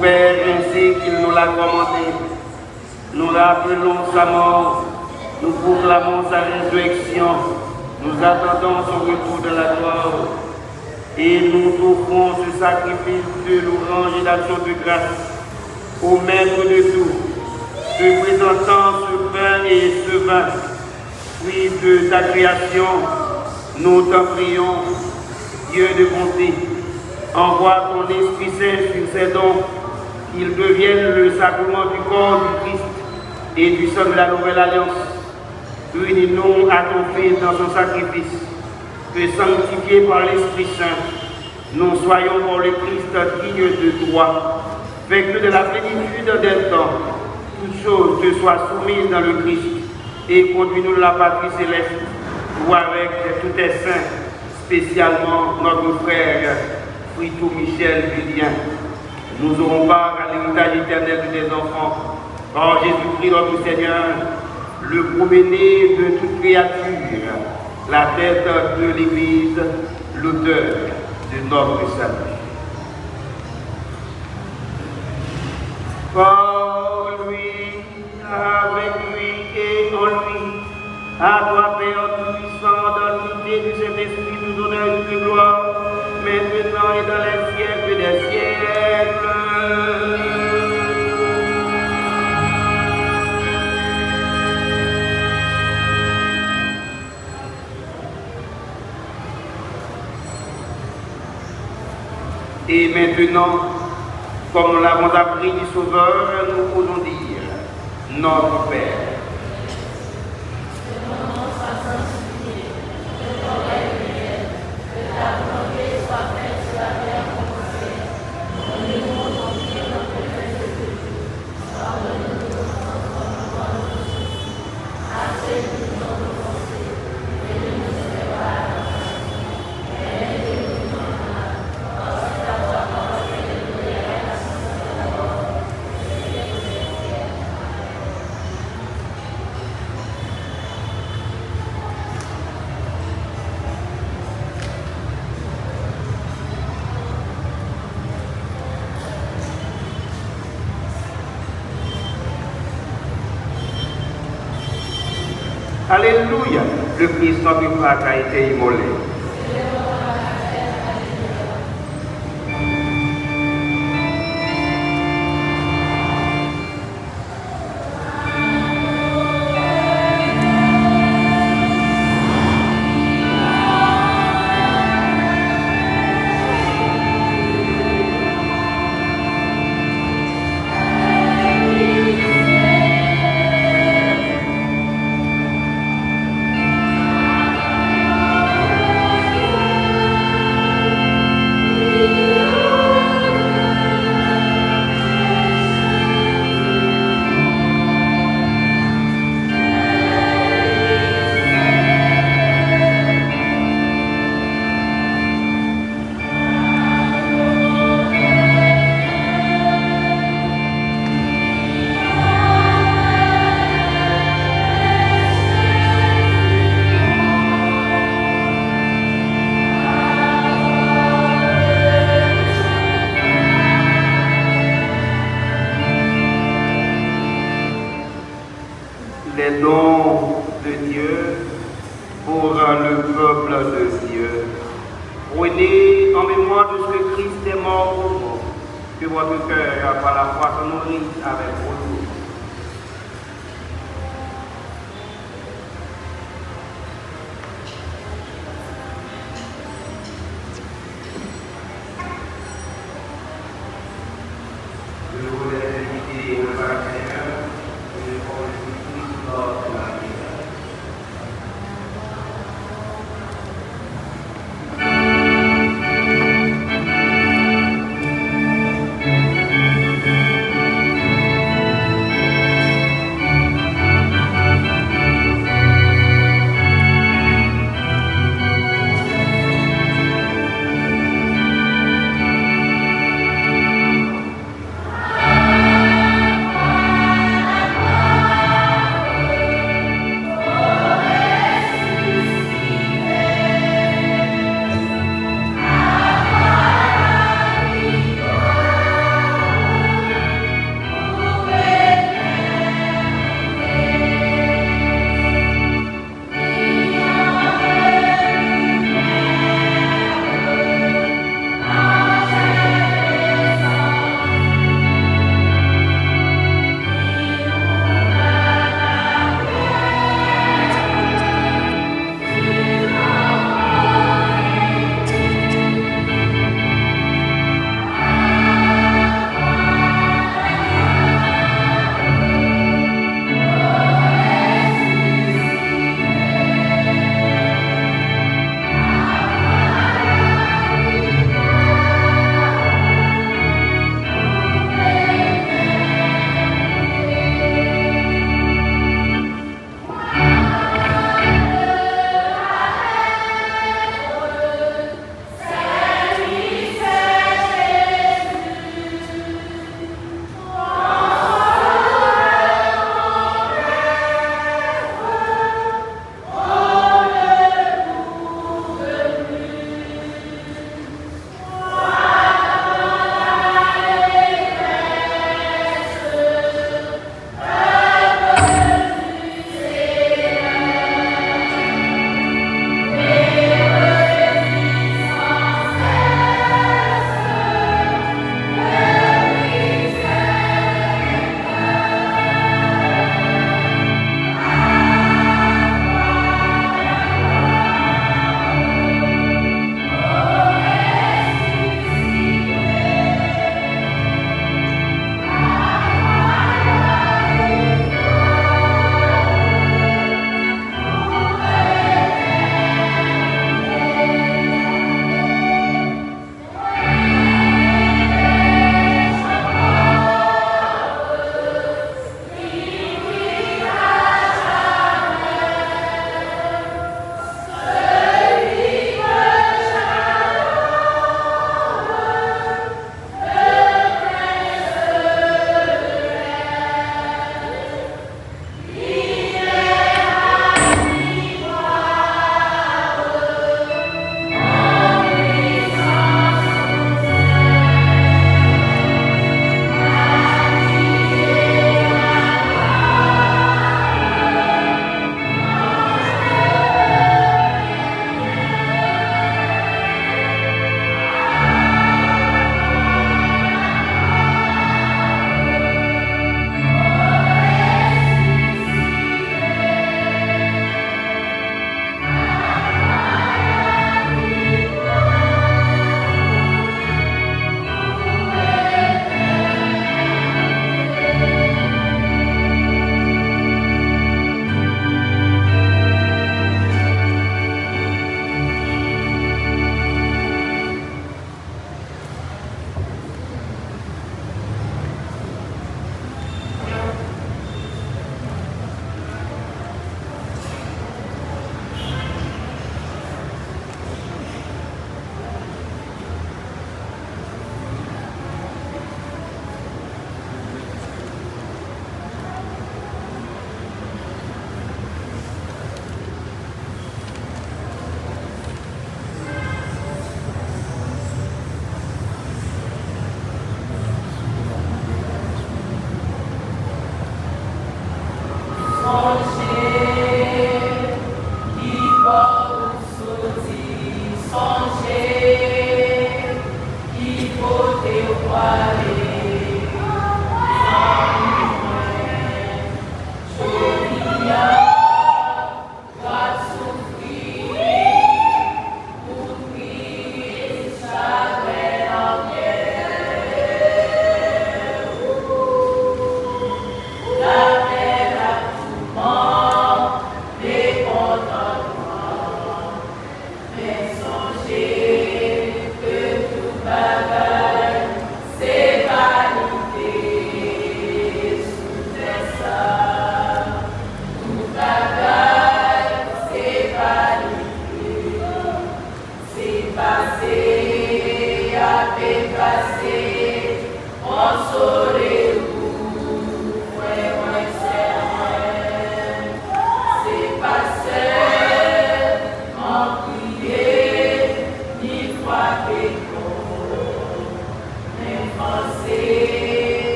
Père, ainsi qu'il nous l'a commandé. Nous rappelons sa mort, nous proclamons sa résurrection, nous attendons son retour de la gloire et nous offrons ce sacrifice de louange et d'action de grâce au Maître de tout, te présentant ce pain et ce vin, fruit de ta création. Nous t'en prions, Dieu de bonté, envoie ton Esprit Saint sur ces dons, qu'ils deviennent le sacrement du corps du Christ et du sang de la nouvelle alliance. Unis-nous à ton Fils dans son sacrifice, que sanctifiés par l'Esprit Saint, nous soyons pour le Christ dignes de toi, fait que de la plénitude d'un temps, toutes choses te soient soumises dans le Christ, et conduis-nous de la patrie céleste, ou avec tous tes saints, spécialement notre frère Fritou Michel Julien. Nous aurons part à l'héritage éternel de tes enfants, par Jésus-Christ notre Seigneur, le premier-né de toute créature, la tête de l'Église, l'auteur de notre salut. Par lui, avec lui et en lui, à toi, Père tout-puissant, dans l'unité du Saint-Esprit, nous honneur et gloire, maintenant et dans les siècles des siècles. Et maintenant, comme nous l'avons appris du Sauveur, nous pouvons dire, notre Père. Alléluia, le Christ notre Pâque a été immolé. Les dons de Dieu pour le peuple de Dieu. Prenez en mémoire de ce que Christ est mort pour vous, que votre cœur, par la foi, se nourrisse avec vous. Amen.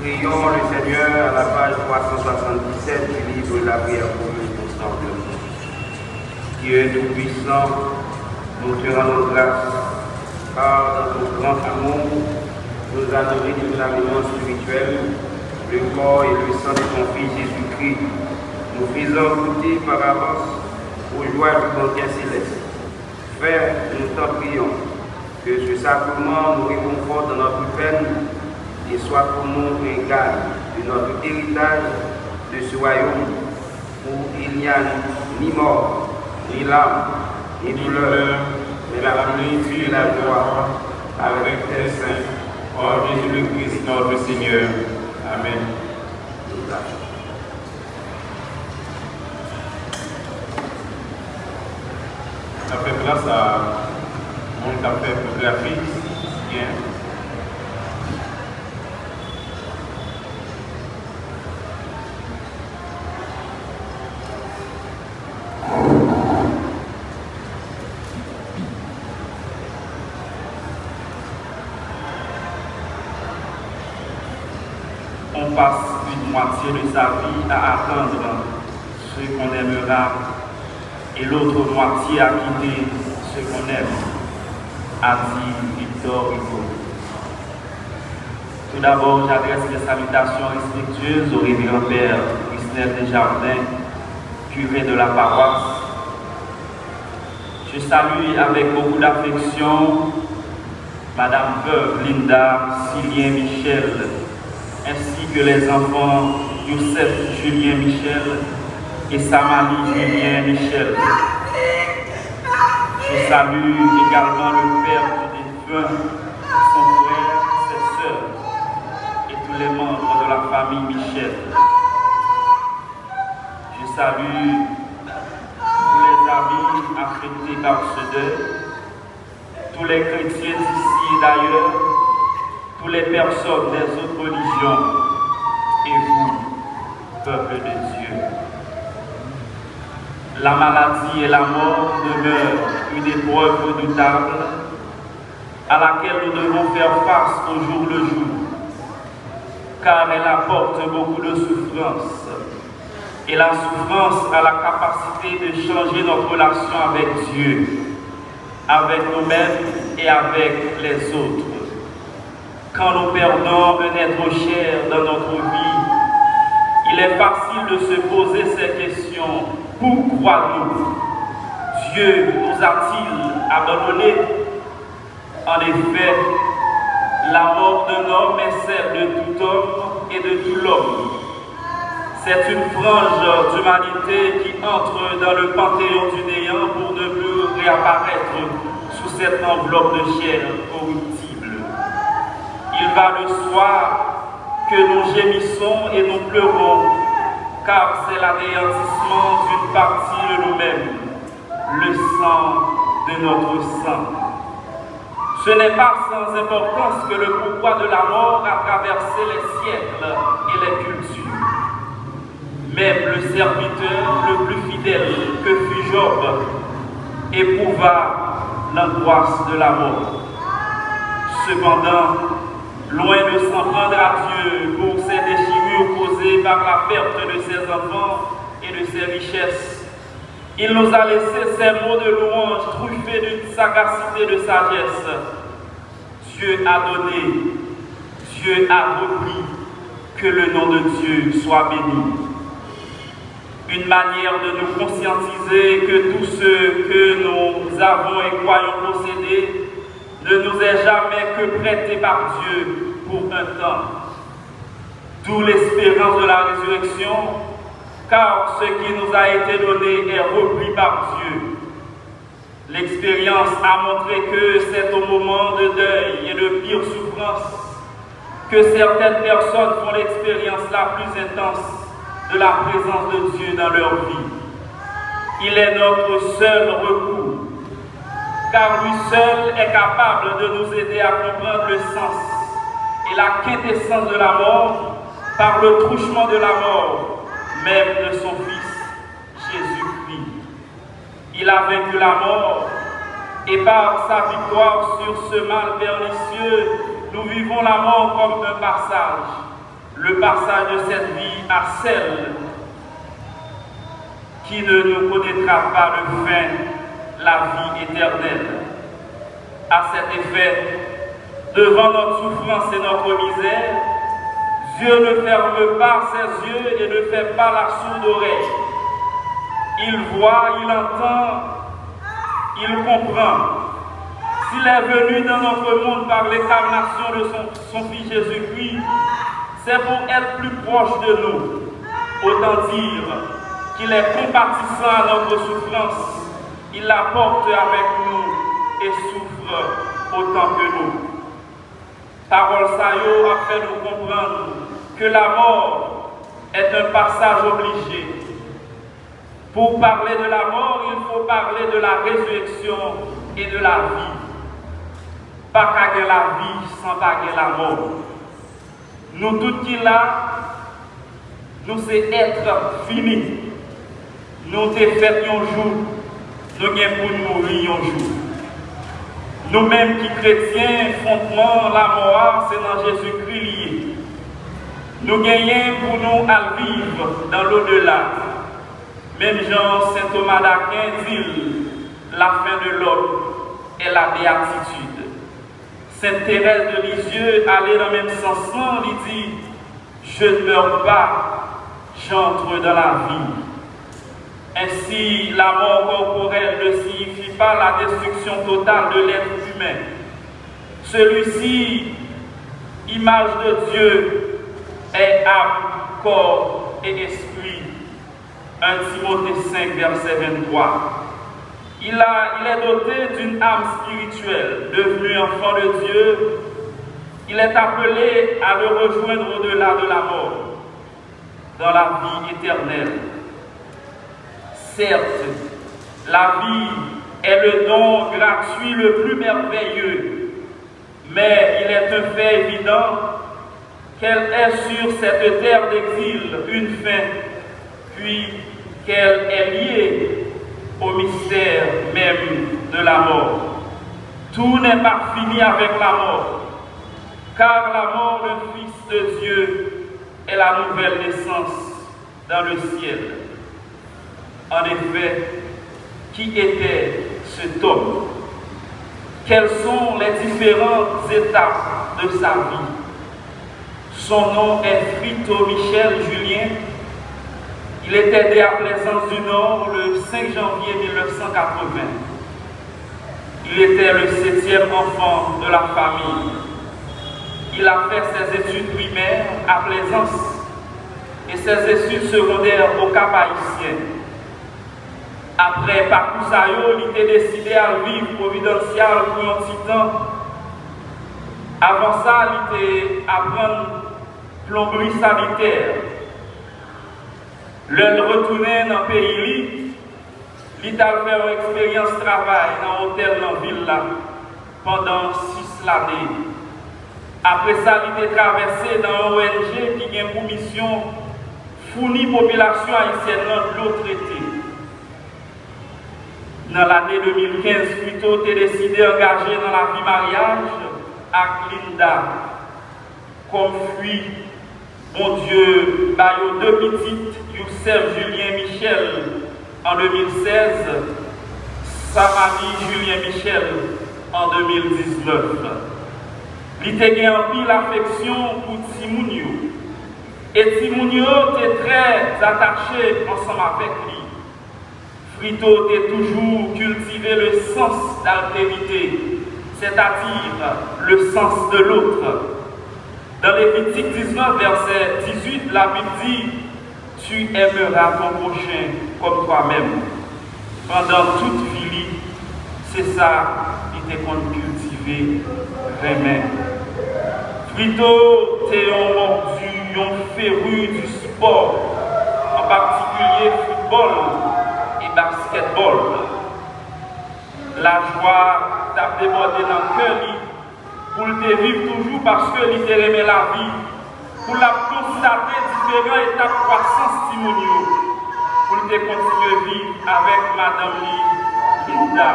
Prions le Seigneur à la page 377 du livre de la prière commune pour Saint-Denis. Dieu Tout-Puissant, nous te rendons grâce car dans ton grand amour, nous as donné des aliments spirituels, le corps et le sang de ton Fils Jésus-Christ. Nous faisons goûter par avance aux joies du banquet céleste. Père, nous t'en prions que ce sacrement nous réconforte dans notre peine et soit pour nous un gage de notre héritage de ce royaume où il n'y a ni mort, ni larmes, ni douleur, mais la plénitude et la joie avec tes saints, par Jésus-Christ notre Seigneur. Amen. On fait place à mon café graphique. Bien. passe une moitié de sa vie à attendre ce qu'on aimera et l'autre moitié à quitter ce qu'on aime, a dit Victor Hugo. Tout d'abord, j'adresse mes salutations respectueuses au révérend Père Christelle Desjardins, curé de la paroisse. Je salue avec beaucoup d'affection Madame Veuve Linda Silien Michel, ainsi que les enfants Youssef Julien Michel et Samali Julien Michel. Je salue également le père du défunt, son frère, ses sœurs et tous les membres de la famille Michel. Je salue tous les amis affectés par ce deuil, tous les chrétiens d'ici et d'ailleurs, toutes les personnes des autres religions et vous, peuple de Dieu. La maladie et la mort demeurent une épreuve redoutable à laquelle nous devons faire face au jour le jour, car elle apporte beaucoup de souffrance. Et la souffrance a la capacité de changer notre relation avec Dieu, avec nous-mêmes et avec les autres. Quand nous perdons un être cher dans notre vie, il est facile de se poser ces questions. Pourquoi nous? Dieu nous a-t-il abandonnés? En effet, la mort d'un homme est celle de tout homme et de tout l'homme. C'est une frange d'humanité qui entre dans le panthéon du néant pour ne plus réapparaître sous cette enveloppe de chair corruptible. Il va le soir que nous gémissons et nous pleurons, car c'est l'anéantissement d'une partie de nous-mêmes, le sang de notre sang. Ce n'est pas sans importance que le pourquoi de la mort a traversé les siècles et les cultures. Même le serviteur le plus fidèle que fut Job éprouva l'angoisse de la mort. Cependant, loin de s'en prendre à Dieu pour ses déchirures causées par la perte de ses enfants et de ses richesses, il nous a laissé ces mots de louange truffés d'une sagacité et de sagesse. Dieu a donné, Dieu a repris, que le nom de Dieu soit béni. Une manière de nous conscientiser que tout ce que nous avons et croyons posséder ne nous est jamais que prêté par Dieu pour un temps. D'où l'espérance de la résurrection, car ce qui nous a été donné est repris par Dieu. L'expérience a montré que c'est au moment de deuil et de pire souffrance que certaines personnes font l'expérience la plus intense de la présence de Dieu dans leur vie. Il est notre seul recours, car lui seul est capable de nous aider à comprendre le sens et la quintessence de la mort par le truchement de la mort, même de son Fils, Jésus-Christ. Il a vaincu la mort, et par sa victoire sur ce mal pernicieux, nous vivons la mort comme un passage, le passage de cette vie à celle qui ne nous connaîtra pas de fin, la vie éternelle. À cet effet, devant notre souffrance et notre misère, Dieu ne ferme pas ses yeux et ne fait pas la sourde oreille. Il voit, il entend, il comprend. S'il est venu dans notre monde par l'incarnation de son Fils Jésus-Christ, c'est pour être plus proche de nous. Autant dire qu'il est compatissant à notre souffrance. Il la porte avec nous et souffre autant que nous. Parole Sayo a fait nous comprendre que la mort est un passage obligé. Pour parler de la mort, il faut parler de la résurrection et de la vie. Pas qu'à la vie sans pas la mort. Nous tous qui là, nous c'est être fini. Nous t'es fait un jour, nous sommes pour mourir un jour. Nous-mêmes qui chrétiens, fondement, la mort, c'est dans Jésus-Christ lié. Nous gagnons pour nous à vivre dans l'au-delà. Même Jean Saint Thomas d'Aquin dit, la fin de l'homme est la béatitude. Sainte Thérèse de Lisieux allait dans le même sens, il dit, je ne meurs pas, j'entre dans la vie. Ainsi, la mort corporelle ne signifie pas la destruction totale de l'être humain. Celui-ci, image de Dieu, est âme, corps et esprit. 1 Timothée 5, verset 23. Il est doté d'une âme spirituelle, devenu enfant de Dieu. Il est appelé à le rejoindre au-delà de la mort, dans la vie éternelle. Certes, la vie est le don gratuit le plus merveilleux, mais il est un fait évident qu'elle est sur cette terre d'exil une fin, puis qu'elle est liée au mystère même de la mort. Tout n'est pas fini avec la mort, car la mort du Fils de Dieu est la nouvelle naissance dans le ciel. En effet, qui était cet homme? Quelles sont les différentes étapes de sa vie? Son nom est Frito Michel Julien. Il était né à Plaisance du Nord le 5 janvier 1980. Il était le 7e enfant de la famille. Il a fait ses études primaires à Plaisance et ses études secondaires au Cap-Haïtien. Après Pacoussayo, il était décidé à vivre providentiel pour un petit temps. Avant ça, il était apprendre plomberie sanitaire. Le retourné dans le pays, il a fait une expérience de travail dans l'hôtel dans la ville là, pendant 6 années. Après ça, il a traversé dans une ONG qui a pour mission fournir la population haïtienne de l'eau traitée. Dans l'année 2015, plutôt, tu es décidé d'engager dans la vie mariage avec Linda. Comme fruit, mon Dieu, Bayo deux petites, Youssef Julien Michel en 2016, Samari Julien Michel en 2019. Il a eu en pile l'affection pour Timounio. Et Timounio était très attaché ensemble avec lui. Frito a toujours cultivé le sens d'altérité, c'est-à-dire le sens de l'autre. Dans Lévitique 19, verset 18, la Bible dit « Tu aimeras ton prochain comme toi-même ». Pendant toute vie, c'est ça qui était qu'on cultivé vraiment. Frito était un féru du sport, en particulier football et basketball. La joie t'a débordé dans le cœur pour le vivre toujours parce que il aimait la vie, pour la constater différentes étapes de croissance Timonio, pour le continuer à vivre avec Madame Linda.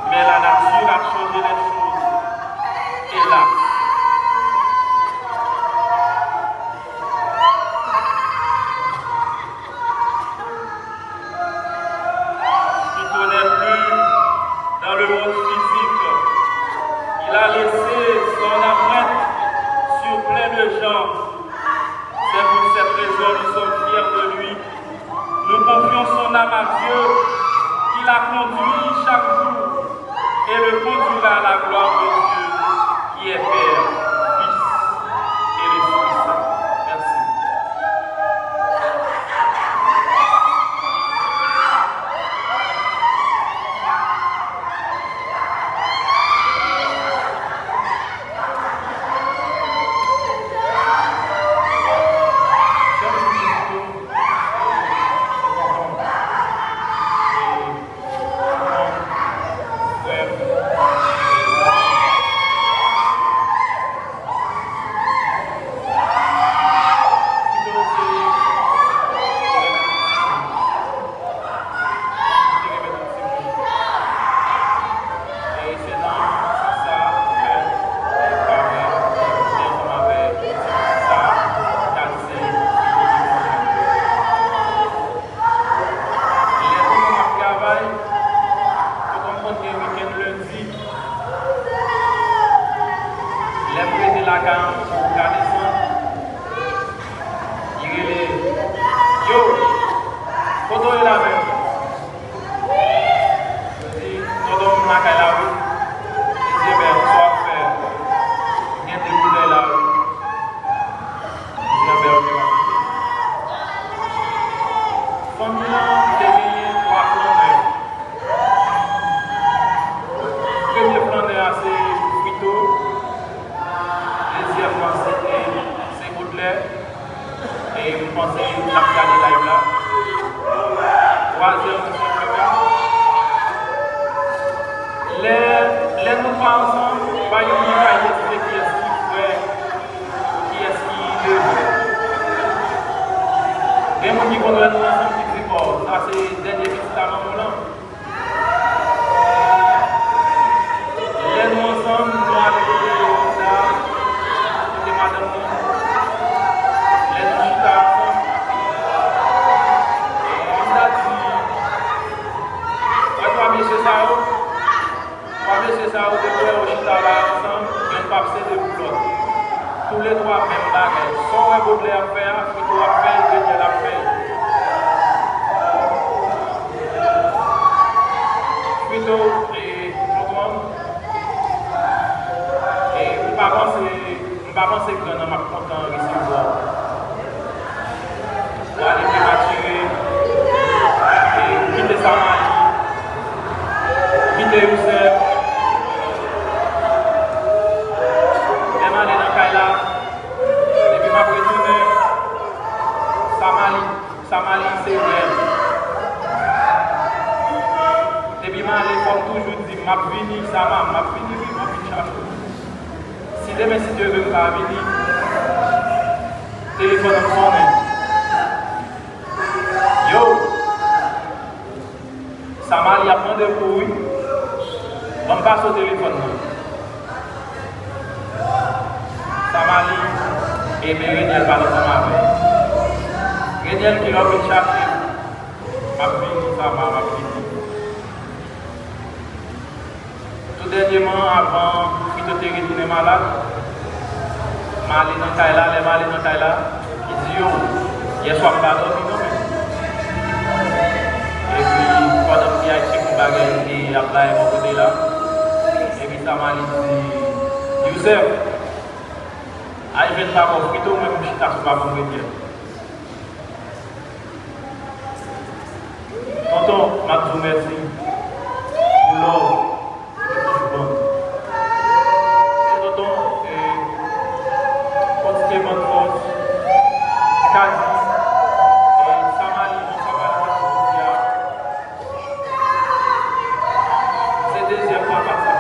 Mais la nature a changé les choses, hélas. Le monde physique, il a laissé son empreinte sur plein de gens. C'est pour cette raison que nous sommes fiers de lui. Nous confions son âme à Dieu, qui l'a conduit chaque jour et le conduira à la gloire de Dieu, qui est Père, Fils et l'Esprit Saint. Merci. famille a gagné 3 flâneurs. Le premier flâneur, c'est Frito. Deuxième, c'est Baudelaire. Et vous pensez que la regardé live là. Troisième, c'est les nous pas ensemble, pas une idée qui est-ce qui fait, qui est-ce qui devrait. Et mon dit qu'on doit nous ensemble qui fait quoi. Ça c'est le dernier visite à maman là. Les nous ensemble, nous allons là, côté madame là. Les nous chita ensemble. Et on a dit, ouais, toi, monsieur Sao. C'est ça, vous devez au chita là ensemble, même pas c'est de boulot. Tous les trois même bagages. Soit un Baudelaire à faire, Frito à faire, Daniel à faire. Frito et Antoine. Et je ne vais pas penser que nous sommes contents de recevoir. On va aller prématurer. Et quitter Samali. Quitter Youssef. Depuis ma retournée, Samali c'est vrai. Depuis ma l'école toujours dit, m'a venu Sama, m'a venu chercher. Si demain si Dieu veut pas venir, téléphone me sonne. Yo, Samali a pris de couilles, on passe au téléphone. Samali et Reniel parlent ensemble avec. Reniel qui l'a fait chercher, m'a fini ça, m'a fini. Tout dernièrement, avant Frito de retourner malade, je suis allé dans Thaïlande, il dit yo, hier soir je ne pas dormi non même. Et puis, pendant qu'il y a un petit bagage qui a appelé mon côté là, et puis Samali dit, Youssef, je ne vais pas avoir Frito, même si je ne suis pas bon Reniel. Tonton, je vous remercie pour l'or. Tonton, continuez votre force. Kazi et Samali, c'est deuxième fois par ça.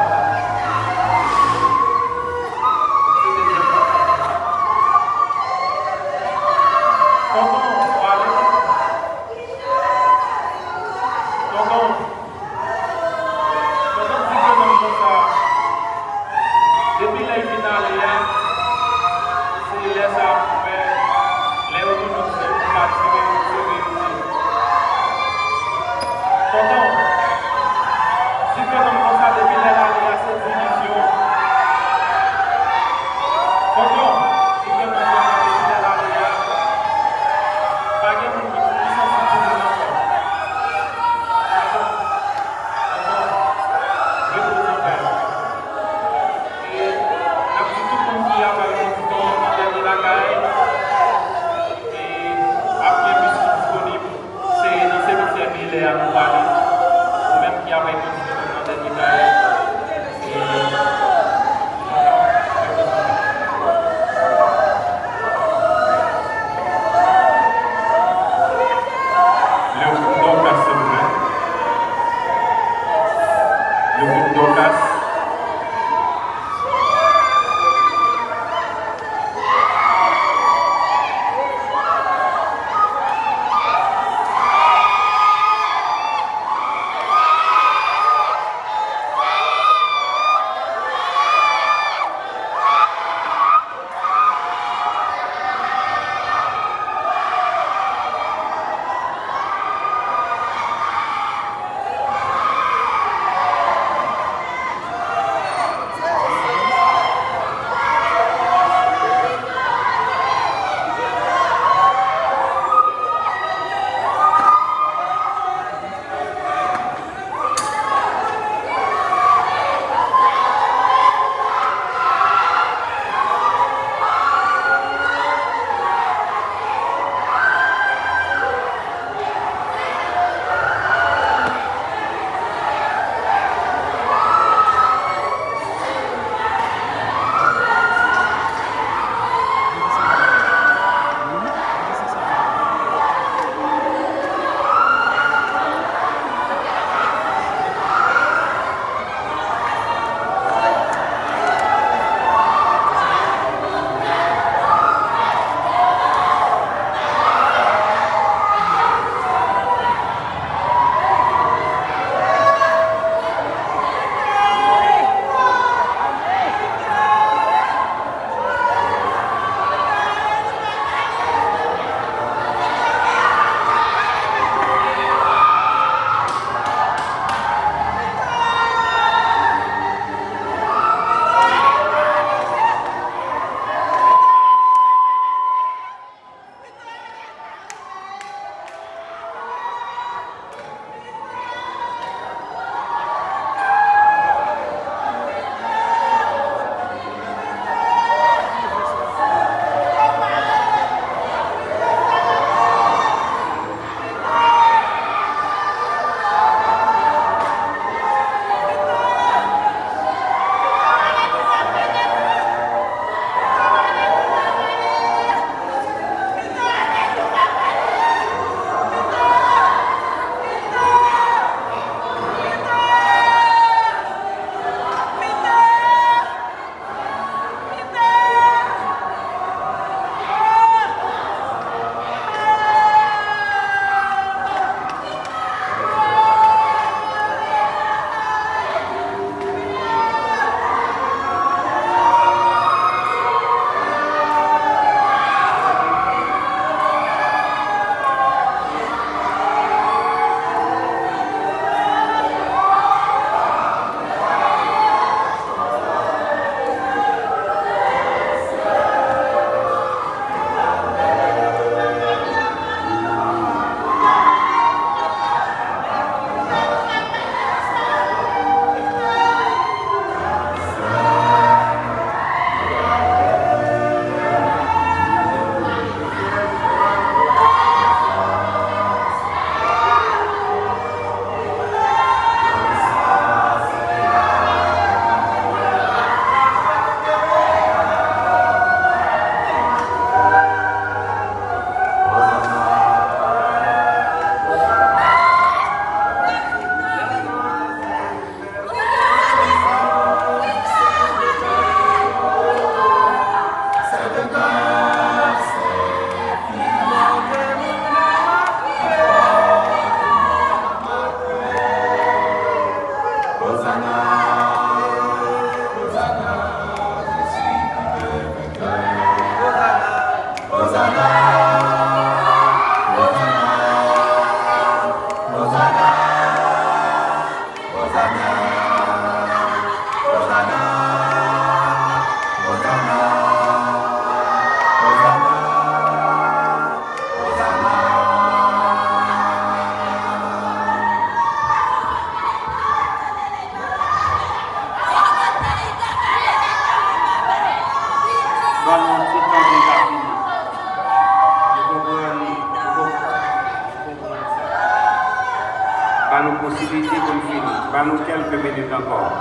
Pas nous possibilité pour finir. Pas nous quelques minutes encore.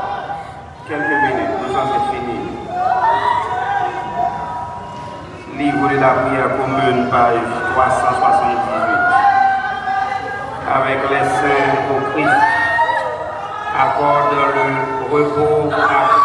Quelques minutes, nous sommes finis. Livre de la prière commune, page 378. Avec les saints au Christ, accorde le repos à